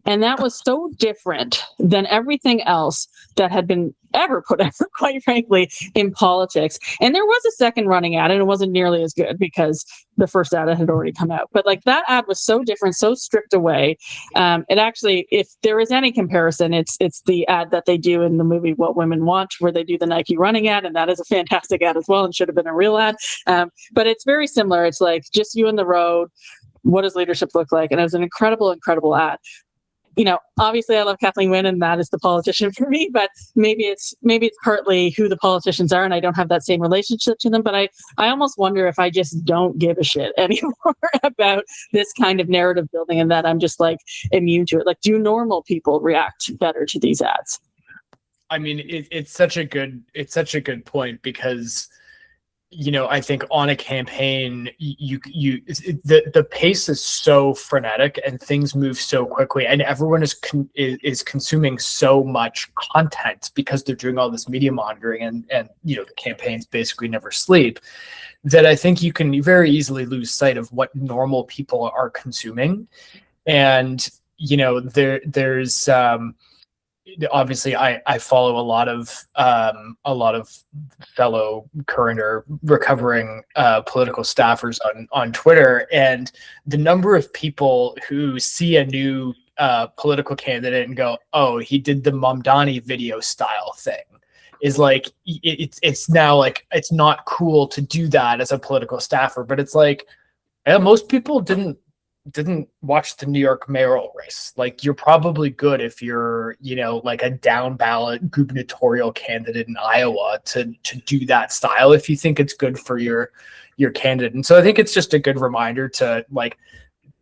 And that was so different than everything else that had been ever put out, quite frankly, in politics. And there was a second running ad, and it wasn't nearly as good because the first ad had already come out. But like that ad was so different, so stripped away. It actually, if there is any comparison, it's the ad that they do in the movie What Women Want, where they do the Nike running ad, and that is a fantastic ad as well, and should have been a real ad. But it's very similar. It's like just you and the road. What does leadership look like? And it was an incredible, incredible ad. You know, obviously I love Kathleen Wynne, and that is the politician for me, but maybe it's partly who the politicians are, and I don't have that same relationship to them. But I almost wonder if I just don't give a shit anymore about this kind of narrative building, and that I'm just like immune to it. Like, do normal people react better to these ads? I mean, it's such a good point, because, you know, I think on a campaign, the pace is so frenetic and things move so quickly, and everyone is consuming so much content because they're doing all this media monitoring, and you know, the campaigns basically never sleep, that I think you can very easily lose sight of what normal people are consuming. And you know, there's obviously I follow a lot of fellow current or recovering political staffers on Twitter, and the number of people who see a new political candidate and go, oh, he did the Mamdani video style thing, is like, it's now like, it's not cool to do that as a political staffer. But it's like, yeah, most people didn't watch the New York mayoral race. Like, you're probably good if you're, you know, like a down ballot gubernatorial candidate in Iowa to do that style, if you think it's good for your candidate. And so I think it's just a good reminder to like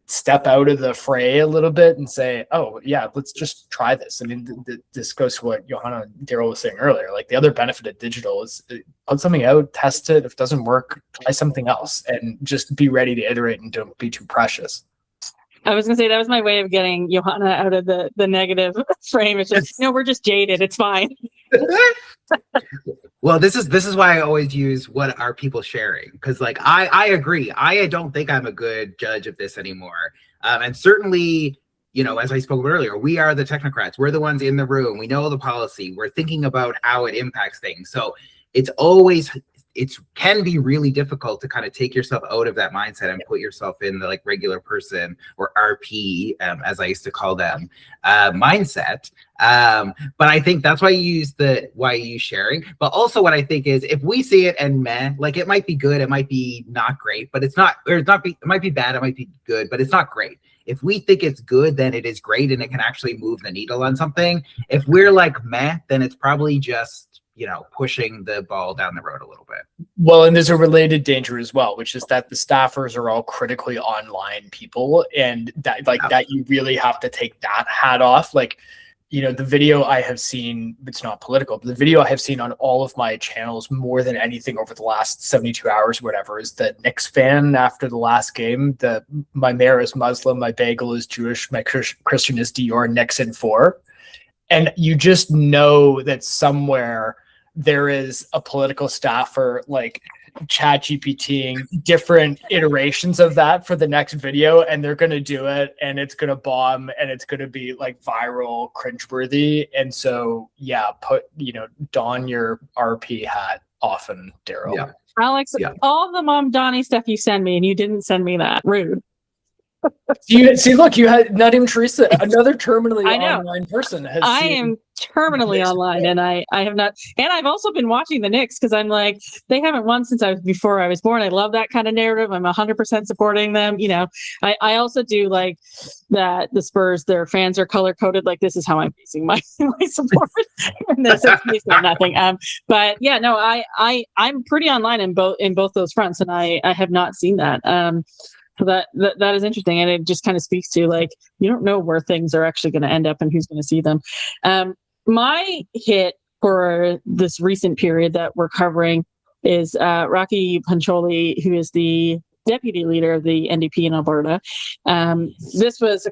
step out of the fray a little bit and say, oh yeah, let's just try this. I mean, this goes to what Johanna and Daryl was saying earlier. Like, the other benefit of digital is put something out, test it. If it doesn't work, try something else, and just be ready to iterate and don't be too precious. I was gonna say that was my way of getting Johanna out of the negative frame. It's just, no, we're just jaded. It's fine. Well, this is why I always use what are people sharing, because like I agree. I don't think I'm a good judge of this anymore. And certainly, you know, as I spoke about earlier, we are the technocrats. We're the ones in the room. We know the policy. We're thinking about how it impacts things. So it can be really difficult to kind of take yourself out of that mindset and put yourself in the like regular person, or RP, as I used to call them, mindset. But I think that's why you use sharing. But also what I think is, if we see it and like, it might be good, it might be not great, but it might be bad, it might be good, but it's not great. If we think it's good, then it is great, and it can actually move the needle on something. If we're like meh, then it's probably just, you know, pushing the ball down the road a little bit. Well, and there's a related danger as well, which is that the staffers are all critically online people, and that you really have to take that hat off. Like, the video I have seen, it's not political, but the video I have seen on all of my channels more than anything over the last 72 hours, whatever, is the Knicks fan after the last game. My mayor is Muslim, my bagel is Jewish, my Christian is Dior, Knicks in 4. And you just know that somewhere there is a political staffer like chat GPTing different iterations of that for the next video, and they're going to do it, and it's going to bomb, and it's going to be like viral, cringeworthy. And so, yeah, don your RP hat often, Daryl. Yeah. Alex, all the Mom Donnie stuff you send me, and you didn't send me that. Rude. Look, you had not even Teresa, another terminally online person. I am terminally online, and I have not, and I've also been watching the Knicks because I'm like, they haven't won since before I was born. I love that kind of narrative. I'm 100% supporting them. I also do like that the Spurs, their fans are color coded. Like, this is how I'm basing my support. And this is based on nothing. But yeah, no, I'm pretty online in both those fronts, and I have not seen that. So that is interesting, and it just kind of speaks to, like, you don't know where things are actually going to end up and who's going to see them. My hit for this recent period that we're covering is Rocky Pancholi, who is the deputy leader of the NDP in Alberta. This was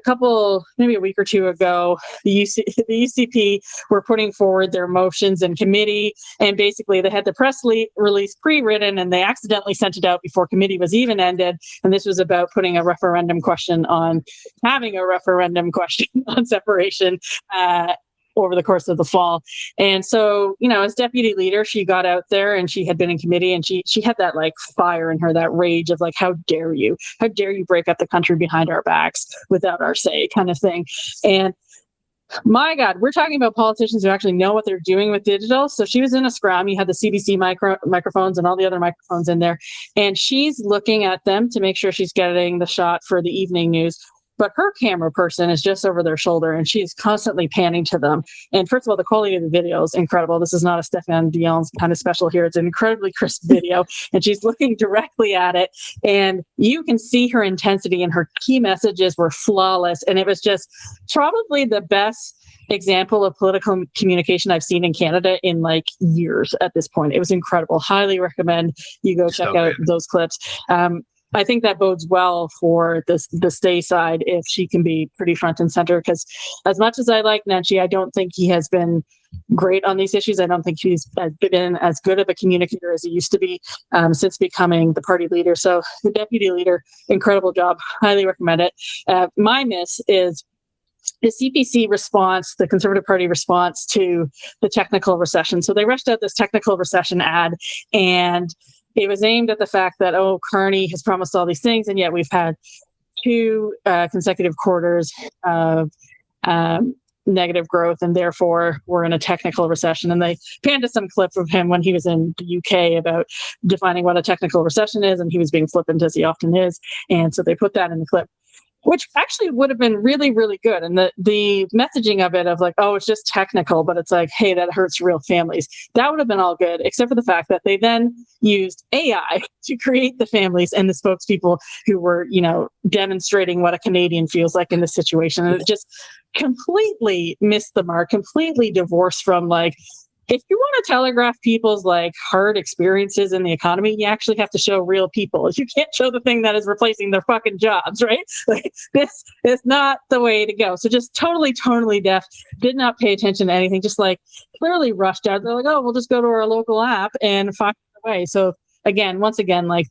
maybe a week or two ago. The UCP were putting forward their motions in committee, and basically they had the press release pre-written, and they accidentally sent it out before committee was even ended. And this was about having a referendum question on separation over the course of the fall. And so, as deputy leader, she got out there, and she had been in committee, and she had that like fire in her, that rage of like, how dare you break up the country behind our backs without our say, kind of thing. And my God, we're talking about politicians who actually know what they're doing with digital. So she was in a scrum. You had the CBC microphones and all the other microphones in there, and she's looking at them to make sure she's getting the shot for the evening news. But her camera person is just over their shoulder, and she is constantly panning to them. And first of all, the quality of the video is incredible. This is not a Stéphane Dion's kind of special here. It's an incredibly crisp video, and she's looking directly at it. And you can see her intensity, and her key messages were flawless. And it was just probably the best example of political communication I've seen in Canada in like years at this point. It was incredible. Highly recommend you go check out those clips. I think that bodes well for the stay side if she can be pretty front and center, because as much as I like Nenshi, I don't think he has been great on these issues. I don't think he's been as good of a communicator as he used to be since becoming the party leader. So the deputy leader, incredible job. Highly recommend it. My miss is the CPC response, the Conservative Party response to the technical recession. So they rushed out this technical recession ad, and it was aimed at the fact that, Carney has promised all these things, and yet we've had 2 consecutive quarters of negative growth, and therefore we're in a technical recession. And they panned us some clip of him when he was in the UK about defining what a technical recession is, and he was being flippant, as he often is. And so they put that in the clip, which actually would have been really, really good. And the messaging of it, of like, it's just technical, but it's like, hey, that hurts real families. That would have been all good, except for the fact that they then used AI to create the families and the spokespeople who were, demonstrating what a Canadian feels like in this situation. And it just completely missed the mark, completely divorced from like, if you want to telegraph people's like hard experiences in the economy, you actually have to show real people. You can't show the thing that is replacing their fucking jobs, right? Like, this is not the way to go. So just totally deaf, did not pay attention to anything, just like clearly rushed out. They're like, we'll just go to our local app and find a way. So once again, like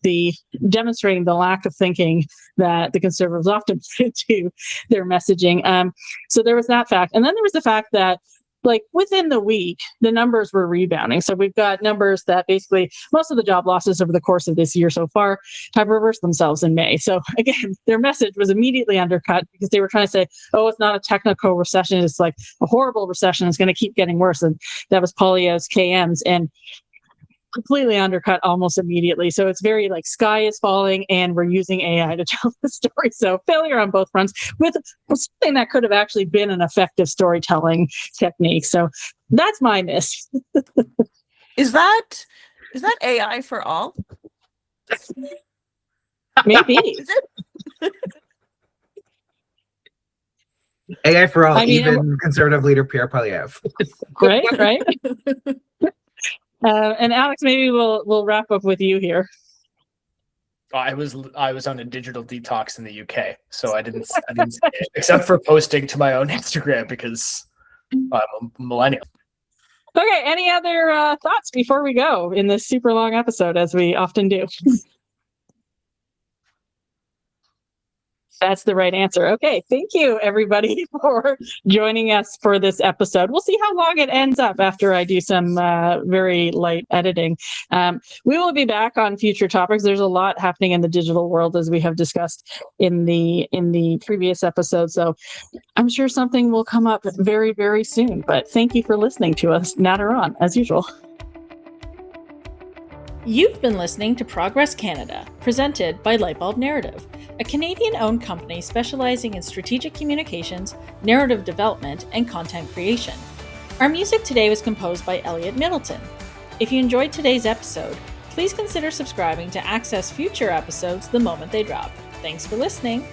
demonstrating the lack of thinking that the Conservatives often put into their messaging. So there was that fact. And then there was the fact that, like, within the week, the numbers were rebounding. So we've got numbers that basically most of the job losses over the course of this year so far have reversed themselves in May. So again, their message was immediately undercut because they were trying to say, it's not a technical recession. It's like a horrible recession. It's going to keep getting worse. And that was Poilievre's KMs, and completely undercut almost immediately. So it's very like sky is falling and we're using AI to tell the story. So failure on both fronts with something that could have actually been an effective storytelling technique. So that's my miss. Is that AI for all? Maybe. Is it? AI for all, I mean, even conservative leader Pierre Poilievre. right, right. And Alex, maybe we'll wrap up with you here. I was on a digital detox in the UK, so I didn't see it, except for posting to my own Instagram because I'm a millennial. Okay, any other thoughts before we go in this super long episode, as we often do? That's the right answer. Okay, thank you everybody for joining us for this episode. We'll see how long it ends up after I do some very light editing. We will be back on future topics. There's a lot happening in the digital world, as we have discussed in the previous episode. So I'm sure something will come up very, very soon. But thank you for listening to us natter on, as usual. You've been listening to Progress Canada, presented by Lightbulb Narrative, a Canadian-owned company specializing in strategic communications, narrative development, and content creation. Our music today was composed by Elliot Middleton. If you enjoyed today's episode, please consider subscribing to access future episodes the moment they drop. Thanks for listening.